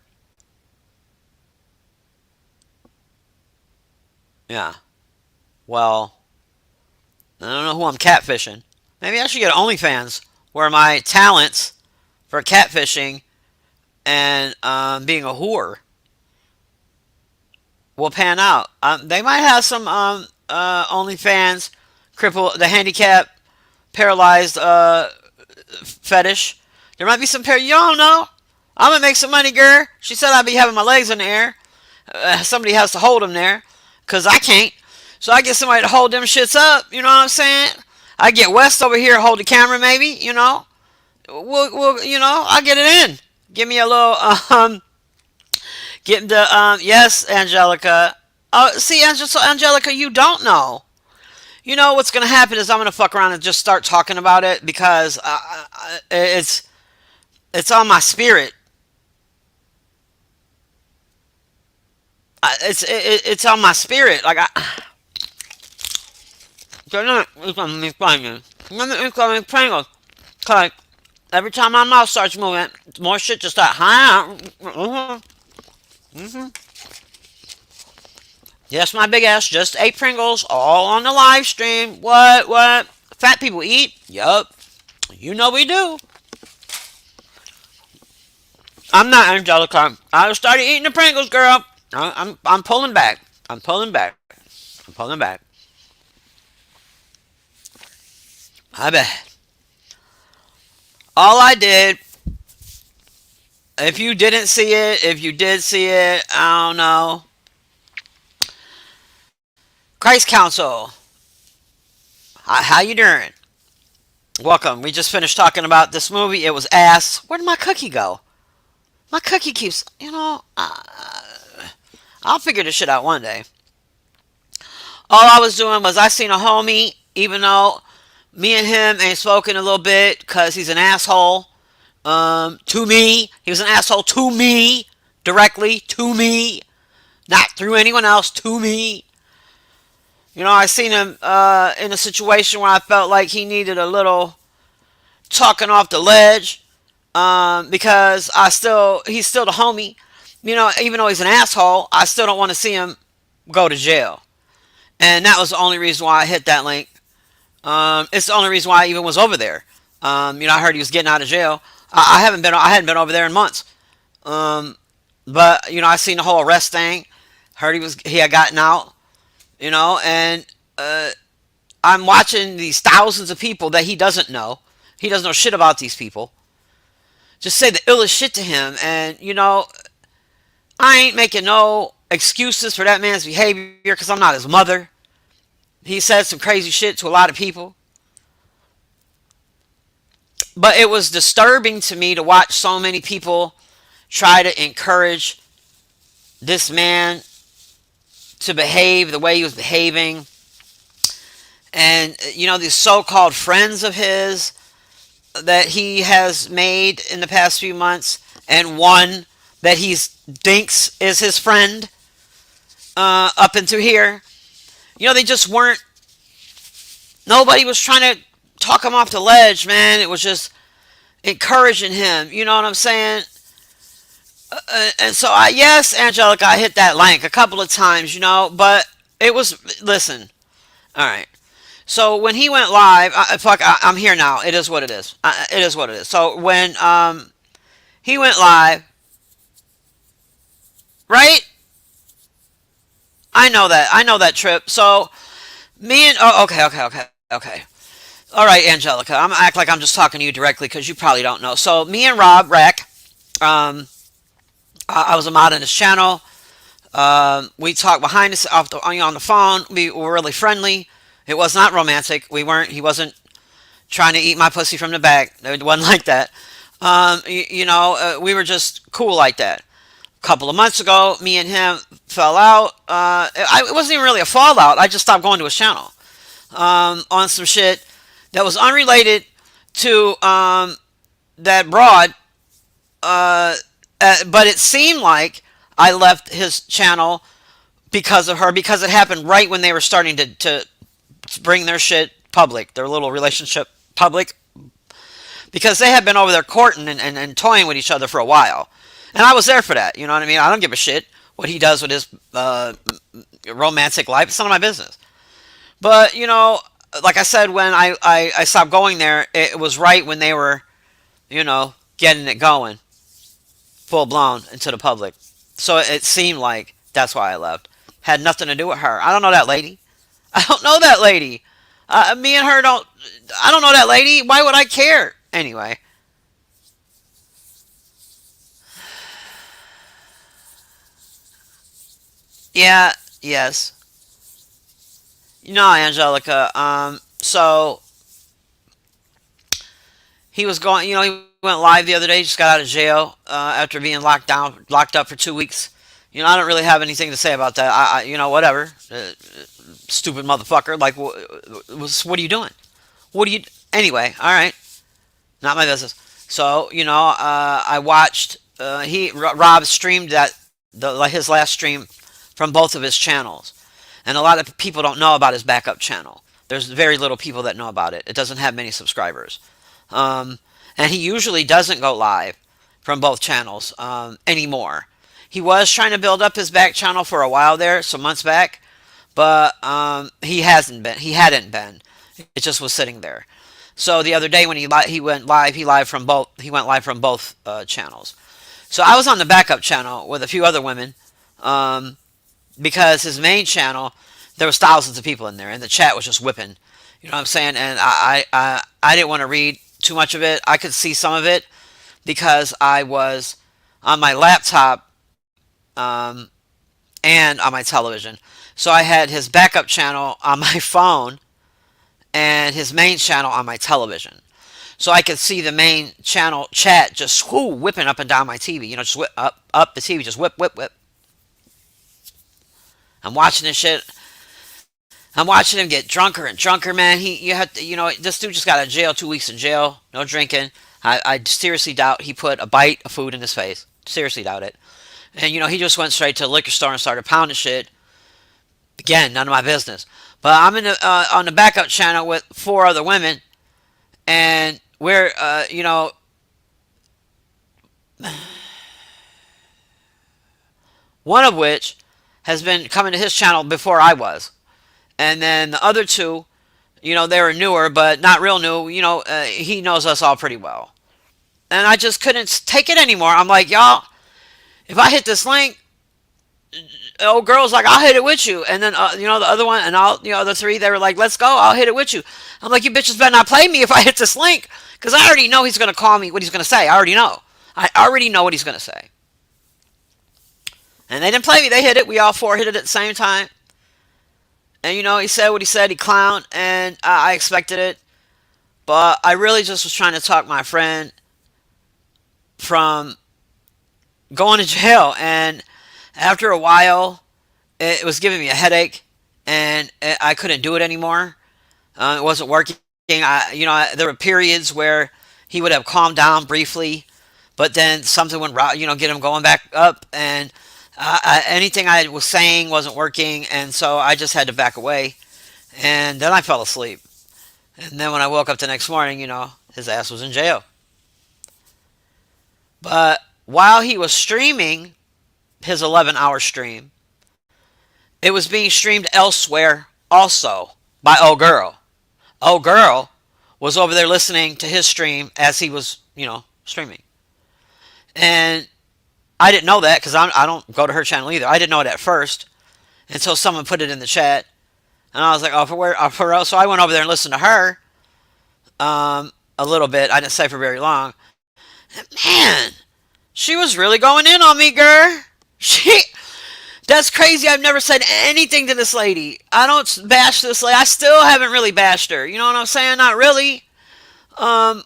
Yeah. Well, I don't know who I'm catfishing. Maybe I should get OnlyFans, where my talents for catfishing and being a whore will pan out. They might have some OnlyFans, cripple, the handicap, paralyzed fetish. There might be some you don't know. I'm gonna make some money, girl. She said I'd be having my legs in the air. Somebody has to hold them there, cause I can't. So I get somebody to hold them shits up. You know what I'm saying? I get West over here to hold the camera, maybe. You know, you know, I'll get it in. Give me a little get the yes, Angelica. See, Angelica, you don't know. You know what's gonna happen is I'm gonna fuck around and just start talking about it because it's on my spirit. It's on my spirit. Like it's gonna be funny. It's gonna be Pringles. Cause every time my mouth starts moving, more shit just start. Yes, my big ass just ate Pringles all on the live stream. What? Fat people eat? Yup. You know we do. I'm not Angelica. I started eating the Pringles, girl. I'm pulling back. I'm pulling back. I'm pulling back. I bet. All I did, if you didn't see it, if you did see it, I don't know. Christ Council. How you doing? Welcome. We just finished talking about this movie. It was ass. Where did my cookie go? My cookie keeps, you know, I'll figure this shit out one day. All I was doing was I seen a homie, even though me and him ain't spoken a little bit because he's an asshole to me. He was an asshole to me, directly to me, not through anyone else, to me. You know, I seen him in a situation where I felt like he needed a little talking off the ledge because he's still the homie. You know, even though he's an asshole, I still don't want to see him go to jail. And that was the only reason why I hit that link. It's the only reason why I even was over there. You know, I heard he was getting out of jail. I hadn't been over there in months. But you know, I seen the whole arrest thing. Heard he had gotten out. You know, and I'm watching these thousands of people that he doesn't know. He doesn't know shit about these people. Just say the illest shit to him, and you know, I ain't making no excuses for that man's behavior because I'm not his mother. He said some crazy shit to a lot of people. But it was disturbing to me to watch so many people try to encourage this man to behave the way he was behaving. And, you know, these so-called friends of his that he has made in the past few months, and one that he thinks is his friend up into here. You know, they just weren't. Nobody was trying to talk him off the ledge, man. It was just encouraging him. You know what I'm saying? And so, yes, Angelica, I hit that link a couple of times, you know. But It was, listen, all right. So when he went live, fuck, I'm here now. It is what it is. It is what it is. So when he went live, right? I know that. I know that trip. So me and oh, okay, okay, okay, okay. All right, Angelica. I'm gonna act like I'm just talking to you directly because you probably don't know. So me and Rob Rack, um, I was a mod on his channel. We talked behind us off the on the phone. We were really friendly. It was not romantic. We weren't. He wasn't trying to eat my pussy from the back. It wasn't like that. We were just cool like that. A couple of months ago, me and him fell out. It wasn't even really a fallout. I just stopped going to his channel on some shit that was unrelated to that broad. But it seemed like I left his channel because of her, because it happened right when they were starting to bring their shit public, their little relationship public, because they had been over there courting and toying with each other for a while. And I was there for that. You know what I mean? I don't give a shit what he does with his romantic life. It's none of my business. But, like I said, when I stopped going there, it was right when they were, getting it going full blown into the public. So it seemed like that's why I left. Had nothing to do with her. I don't know that lady. I don't know that lady. Me and her don't. I don't know that lady. Why would I care? Anyway. Yeah. Yes. Angelica. So he was going. He went live the other day. He just got out of jail after being locked up for 2 weeks. I don't really have anything to say about that. Whatever. Stupid motherfucker. Like, what are you doing? What do you? Anyway, all right. Not my business. So, I watched. Rob streamed his last stream from both of his channels, and a lot of people don't know about his backup channel. There's very little people that know about it. It doesn't have many subscribers, and he usually doesn't go live from both channels anymore. He was trying to build up his back channel for a while there, some months back, but he hasn't been. He hadn't been. It just was sitting there. So the other day when he went live, he went live from both channels. So I was on the backup channel with a few other women, because his main channel there was thousands of people in there, and the chat was just whipping. You know what I'm saying? And I didn't want to read too much of it. I could see some of it because I was on my laptop and on my television. So I had his backup channel on my phone and his main channel on my television. So I could see the main channel chat just whipping up and down my TV. Just whip up the TV, just whip, whip, whip. I'm watching this shit. I'm watching him get drunker and drunker, man. This dude just got out of jail, 2 weeks in jail, no drinking. I seriously doubt he put a bite of food in his face. Seriously doubt it. And he just went straight to the liquor store and started pounding shit. Again, none of my business. But I'm on the backup channel with 4 other women, and we're one of which has been coming to his channel before I was, and then the other two, they were newer, but not real new. He knows us all pretty well, and I just couldn't take it anymore. I'm like, y'all, if I hit this link, old girl's like, I'll hit it with you. And then, the other one and all, the three, they were like, let's go, I'll hit it with you. I'm like, you bitches better not play me if I hit this link. Because I already know he's going to call me what he's going to say. I already know. I already know what he's going to say. And they didn't play me. They hit it. We all 4 hit it at the same time. And, he said what he said. He clowned. And I expected it. But I really just was trying to talk my friend from going to jail. And after a while, it was giving me a headache, and I couldn't do it anymore. It wasn't working. There were periods where he would have calmed down briefly, but then something would, get him going back up, and anything I was saying wasn't working, and so I just had to back away, and then I fell asleep. And then when I woke up the next morning, his ass was in jail. But while he was streaming his 11-hour stream, it was being streamed elsewhere also by old girl. Old girl was over there listening to his stream as he was, streaming. And I didn't know that because I don't go to her channel either. I didn't know it at first until someone put it in the chat. And I was like, oh, for where? For real? So I went over there and listened to her a little bit. I didn't stay for very long. And man, she was really going in on me, girl. That's crazy. I've never said anything to this lady. I don't bash this lady. I still haven't really bashed her. You know what I'm saying? Not really. Um,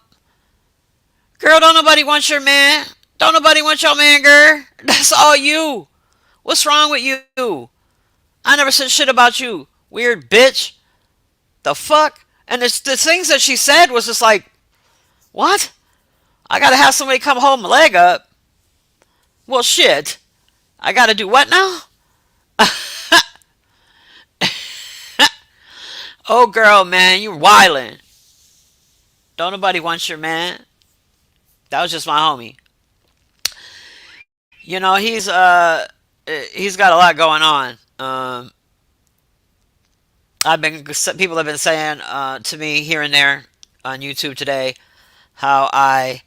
Girl, don't nobody want your man. Don't nobody want your man, girl. That's all you. What's wrong with you? I never said shit about you. Weird bitch. The fuck? And the things that she said was just like, what? I gotta have somebody come hold my leg up. Well, shit. I gotta do what now? Oh, girl, man, you wildin'. Don't nobody want your man. That was just my homie. He's got a lot going on. People have been saying to me here and there on YouTube today how I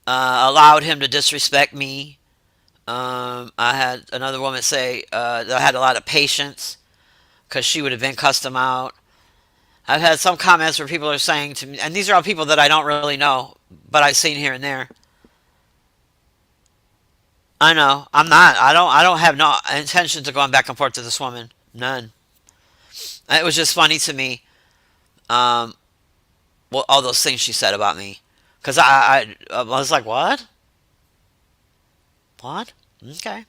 allowed him to disrespect me. I had another woman say that I had a lot of patience because she would have been cussed him out. I've had some comments where people are saying to me, and these are all people that I don't really know, but I've seen here and there. I know. I'm not. I don't have no intentions of going back and forth to this woman. None. It was just funny to me. Well, all those things she said about me, because I was like, what? What? Okay.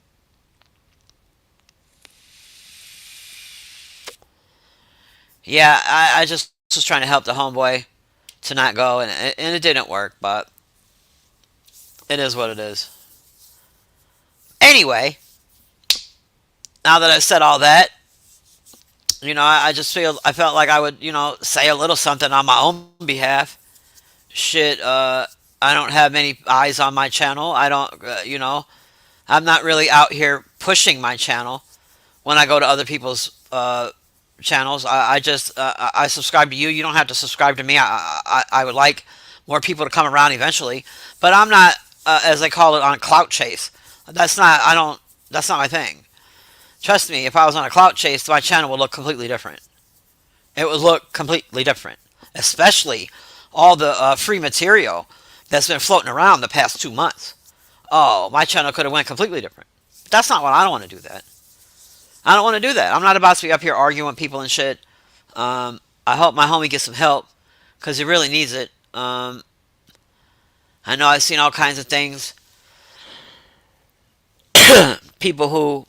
Yeah, I just was trying to help the homeboy to not go, and it didn't work, but it is what it is. Anyway, now that I've said all that, I just I felt like I would, say a little something on my own behalf. Shit, I don't have many eyes on my channel. I don't, I'm not really out here pushing my channel when I go to other people's channels. I just, I subscribe to you. You don't have to subscribe to me. I would like more people to come around eventually, but I'm not, as they call it, on a clout chase. That's not my thing. Trust me, if I was on a clout chase, my channel would look completely different. It would look completely different. Especially all the free material that's been floating around the past 2 months. Oh, my channel could have went completely different. But that's not what I don't want to do that. I don't want to do that. I'm not about to be up here arguing with people and shit. I hope my homie gets some help because he really needs it. I know I've seen all kinds of things. People who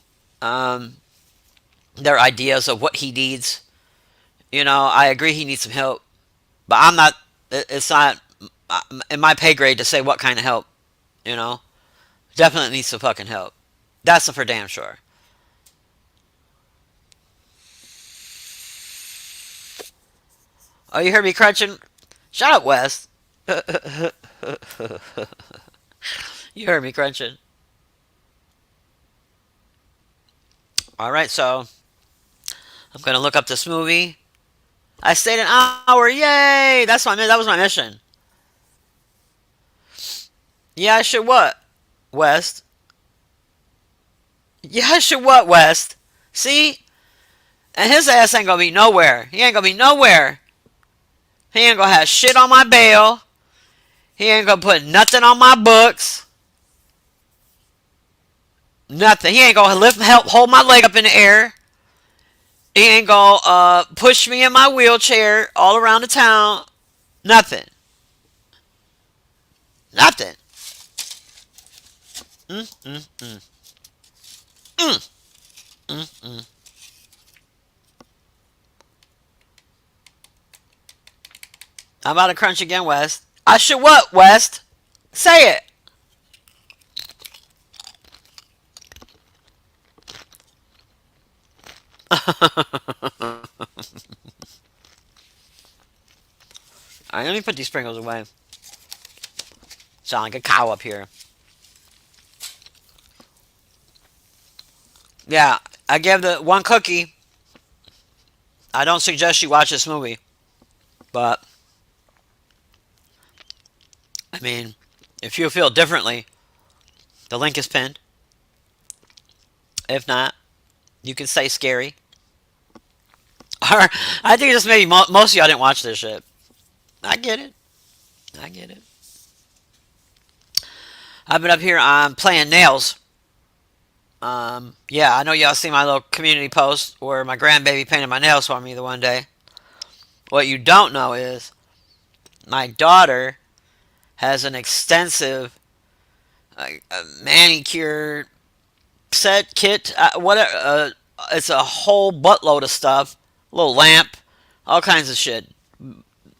their ideas of what he needs. I agree he needs some help, but I'm not. It's not in my pay grade to say what kind of help. Definitely needs some fucking help. That's for damn sure. Oh, you heard me crunching? Shut up, Wes. You heard me crunching. Alright, so I'm gonna look up this movie. I stayed an hour, yay! That was my mission. Yeah, I should what? West. Yeah, I should what, West? See? And his ass ain't gonna be nowhere. He ain't gonna be nowhere. He ain't gonna have shit on my bail. He ain't gonna put nothing on my books. Nothing. He ain't gonna help hold my leg up in the air. He ain't gonna push me in my wheelchair all around the town. Nothing. Nothing. Mm, mm, mm. Mm, mm, mm. I'm about to crunch again, West. I should what, West? Say it. Alright, let me put these sprinkles away. Sound like a cow up here. Yeah, I give the one cookie. I don't suggest you watch this movie, but I mean, if you feel differently, the link is pinned. If not, you can say scary. Or I think just maybe most of y'all didn't watch this shit. I get it. I get it. I've been up here playing nails. Yeah, I know y'all see my little community post where my grandbaby painted my nails for me the one day. What you don't know is my daughter has an extensive manicure set kit. Whatever. It's a whole buttload of stuff. A little lamp, all kinds of shit.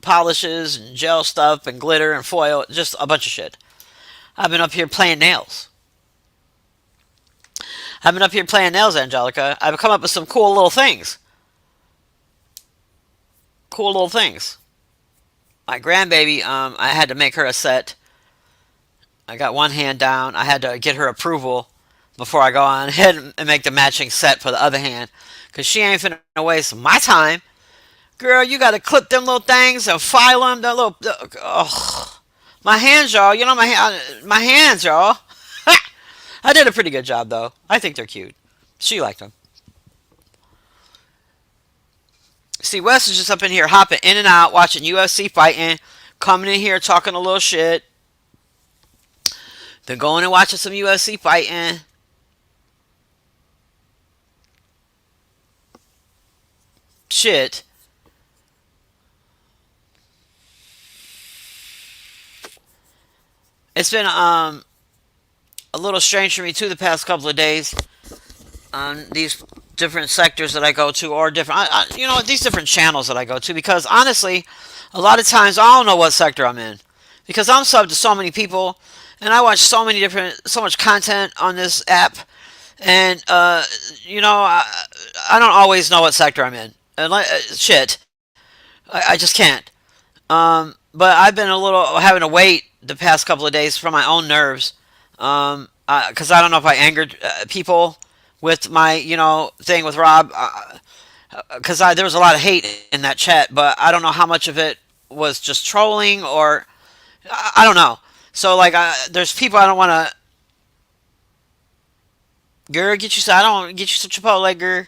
Polishes and gel stuff and glitter and foil. Just a bunch of shit. I've been up here playing nails. Angelica. I've come up with some cool little things. My grandbaby, I had to make her a set. I got one hand down. I had to get her approval before I go on ahead and make the matching set for the other hand. Because she ain't finna waste my time. Girl, you gotta clip them little things and file them. That little... Oh. My hands, y'all. You know my hands, y'all. I did a pretty good job, though. I think they're cute. She liked them. See, Wes is just up in here hopping in and out, watching UFC fighting, coming in here talking a little shit, then going and watching some UFC fighting. Shit. It's been a little strange for me too the past couple of days on these different sectors that I go to, or different, these different channels that I go to, because honestly, a lot of times I don't know what sector I'm in, because I'm subbed to so many people, and I watch so much content on this app, and I don't always know what sector I'm in, and shit, I just can't. But I've been a little having to wait the past couple of days for my own nerves, because I don't know if I angered people with my, thing with Rob, because there was a lot of hate in that chat, but I don't know how much of it was just trolling, or I don't know. So like, there's people I don't want to. Girl, I don't get you some Chipotle, girl.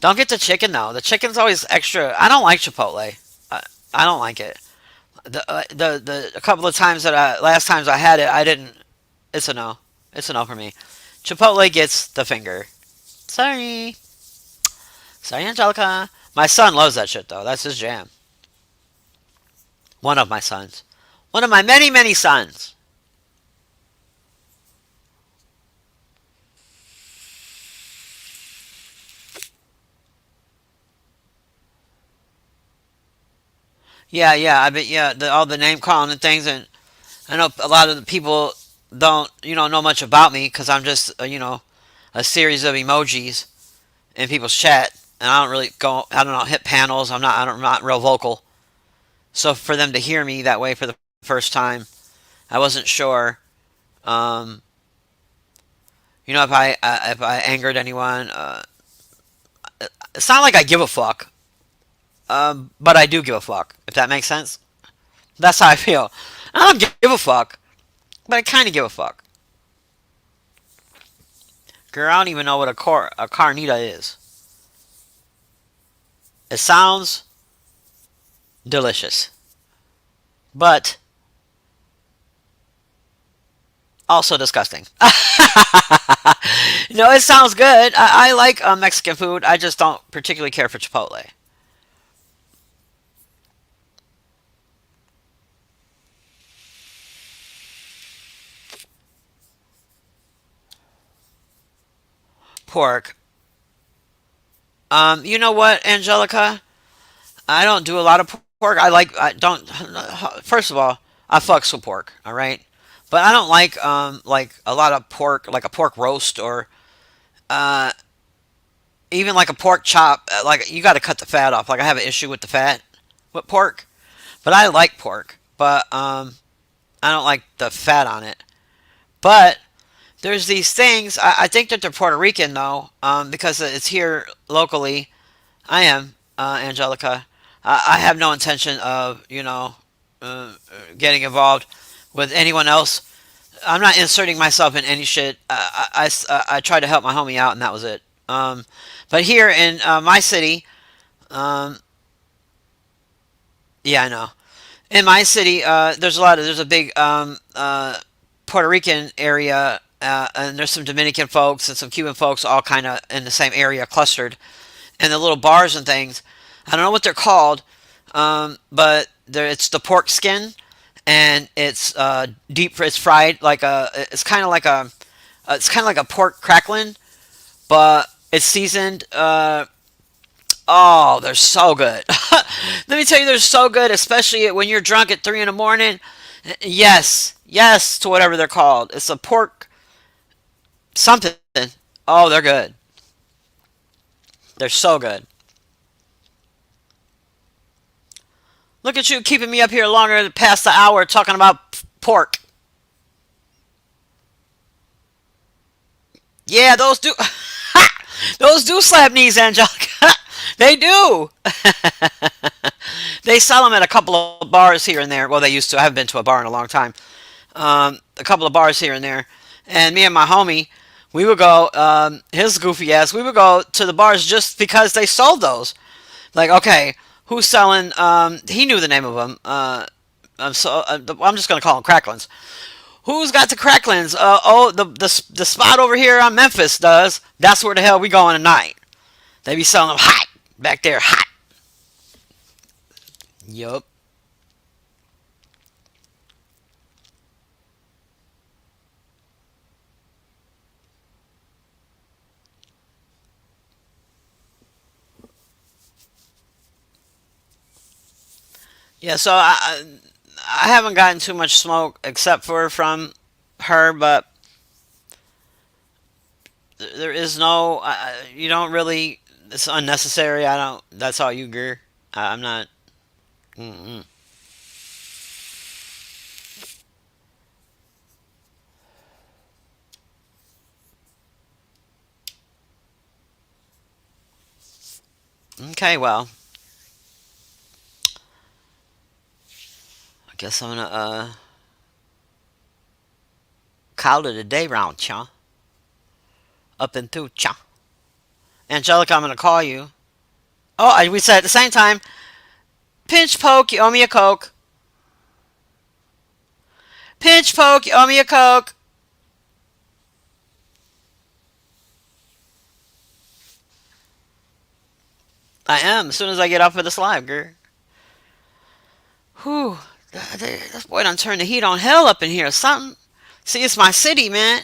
Don't get the chicken though. The chicken's always extra. I don't like Chipotle. I don't like it. The a couple of times last times I had it, I didn't. It's a no. It's a no for me. Chipotle gets the finger. Sorry, Angelica. My son loves that shit though. That's his jam. One of my sons. One of my many, many sons. Yeah. I bet, all the name calling and things, and I know a lot of the people don't, know much about me, because I'm just, a series of emojis in people's chat, and I don't really hit panels. I'm not real vocal. So for them to hear me that way for the first time, I wasn't sure, if I angered anyone. It's not like I give a fuck. But I do give a fuck, if that makes sense. That's how I feel. I don't give a fuck, but I kind of give a fuck. Girl, I don't even know what a carnita is. It sounds delicious, but also disgusting. It sounds good. I like Mexican food. I just don't particularly care for Chipotle. Pork. You know what, Angelica? I don't do a lot of pork. First of all, I fucks with pork, alright? But I don't like a lot of pork, like a pork roast, or uh even like a pork chop. Like, you got to cut the fat off. Like, I have an issue with the fat with pork. But I like pork, but I don't like the fat on it. But there's these things. I think that they're Puerto Rican though, because it's here locally. I am Angelica. I have no intention of getting involved with anyone else. I'm not inserting myself in any shit. I tried to help my homie out, and that was it. But here in my city, um, yeah, I know. In my city, there's a big Puerto Rican area, and there's some Dominican folks and some Cuban folks all kind of in the same area clustered, and the little bars and things. I don't know what they're called, but it's the pork skin, and it's deep. It's fried like a. It's kind of like a pork crackling, but it's seasoned. Oh, they're so good. Let me tell you, they're so good, especially when you're drunk at 3 in the morning. Yes, yes, to whatever they're called. It's a pork something. Oh, they're good. They're so good. Look at you keeping me up here longer past the hour talking about pork. Yeah, those do. Those do slap knees, Angelica. They do. They sell them at a couple of bars here and there. Well, they used to. I haven't been to a bar in a long time. A couple of bars here and there. And me and my homie, we would go, his goofy ass, we would go to the bars just because they sold those. Like, okay, who's selling, he knew the name of them. I'm just going to call them Cracklins. Who's got the Cracklins? The spot over here on Memphis does. That's where the hell we going tonight. They be selling them hot. Back there, hot. Yup. Yeah, so I haven't gotten too much smoke except for from her, but there is no, you don't really, it's unnecessary. I don't, that's all you, girl. I'm not, mm-mm. Okay, well, I guess I'm gonna, call it a day round, cha. Up and through, cha. Angelica, I'm gonna call you. Oh, we said at the same time, pinch poke, you owe me a Coke. Pinch poke, you owe me a Coke. I am, as soon as I get off of this live, girl. Whew. This boy done turned the heat on hell up in here or something. See, it's my city, man.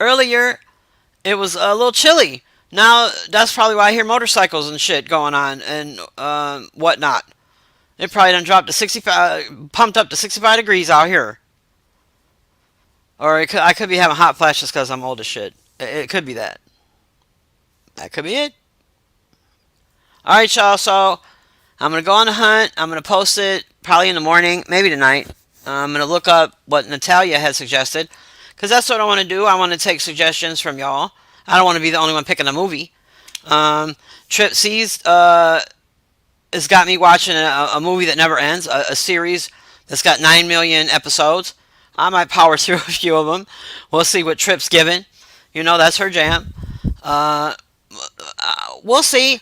Earlier, it was a little chilly. Now, that's probably why I hear motorcycles and shit going on and whatnot. It probably done dropped to 65, pumped up to 65 degrees out here. Or I could be having hot flashes because I'm old as shit. It could be that. That could be it. Alright, y'all, so I'm going to go on the hunt. I'm going to post it probably in the morning, maybe tonight. I'm going to look up what Natalia has suggested. Because that's what I want to do. I want to take suggestions from y'all. I don't want to be the only one picking a movie. Trip C's has got me watching a movie that never ends. A series that's got 9 million episodes. I might power through a few of them. We'll see what Trip's given. You know, that's her jam. We'll see.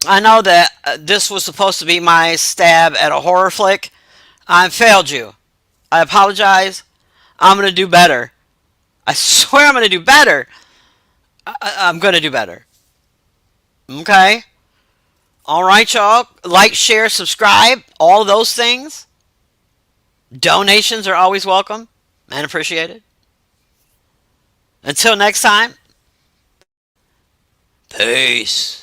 I know that this was supposed to be my stab at a horror flick. I failed you. I apologize. I'm going to do better. I swear I'm going to do better. I'm going to do better. Okay? Alright, y'all. Like, share, subscribe. All those things. Donations are always welcome and appreciated. Until next time. Peace.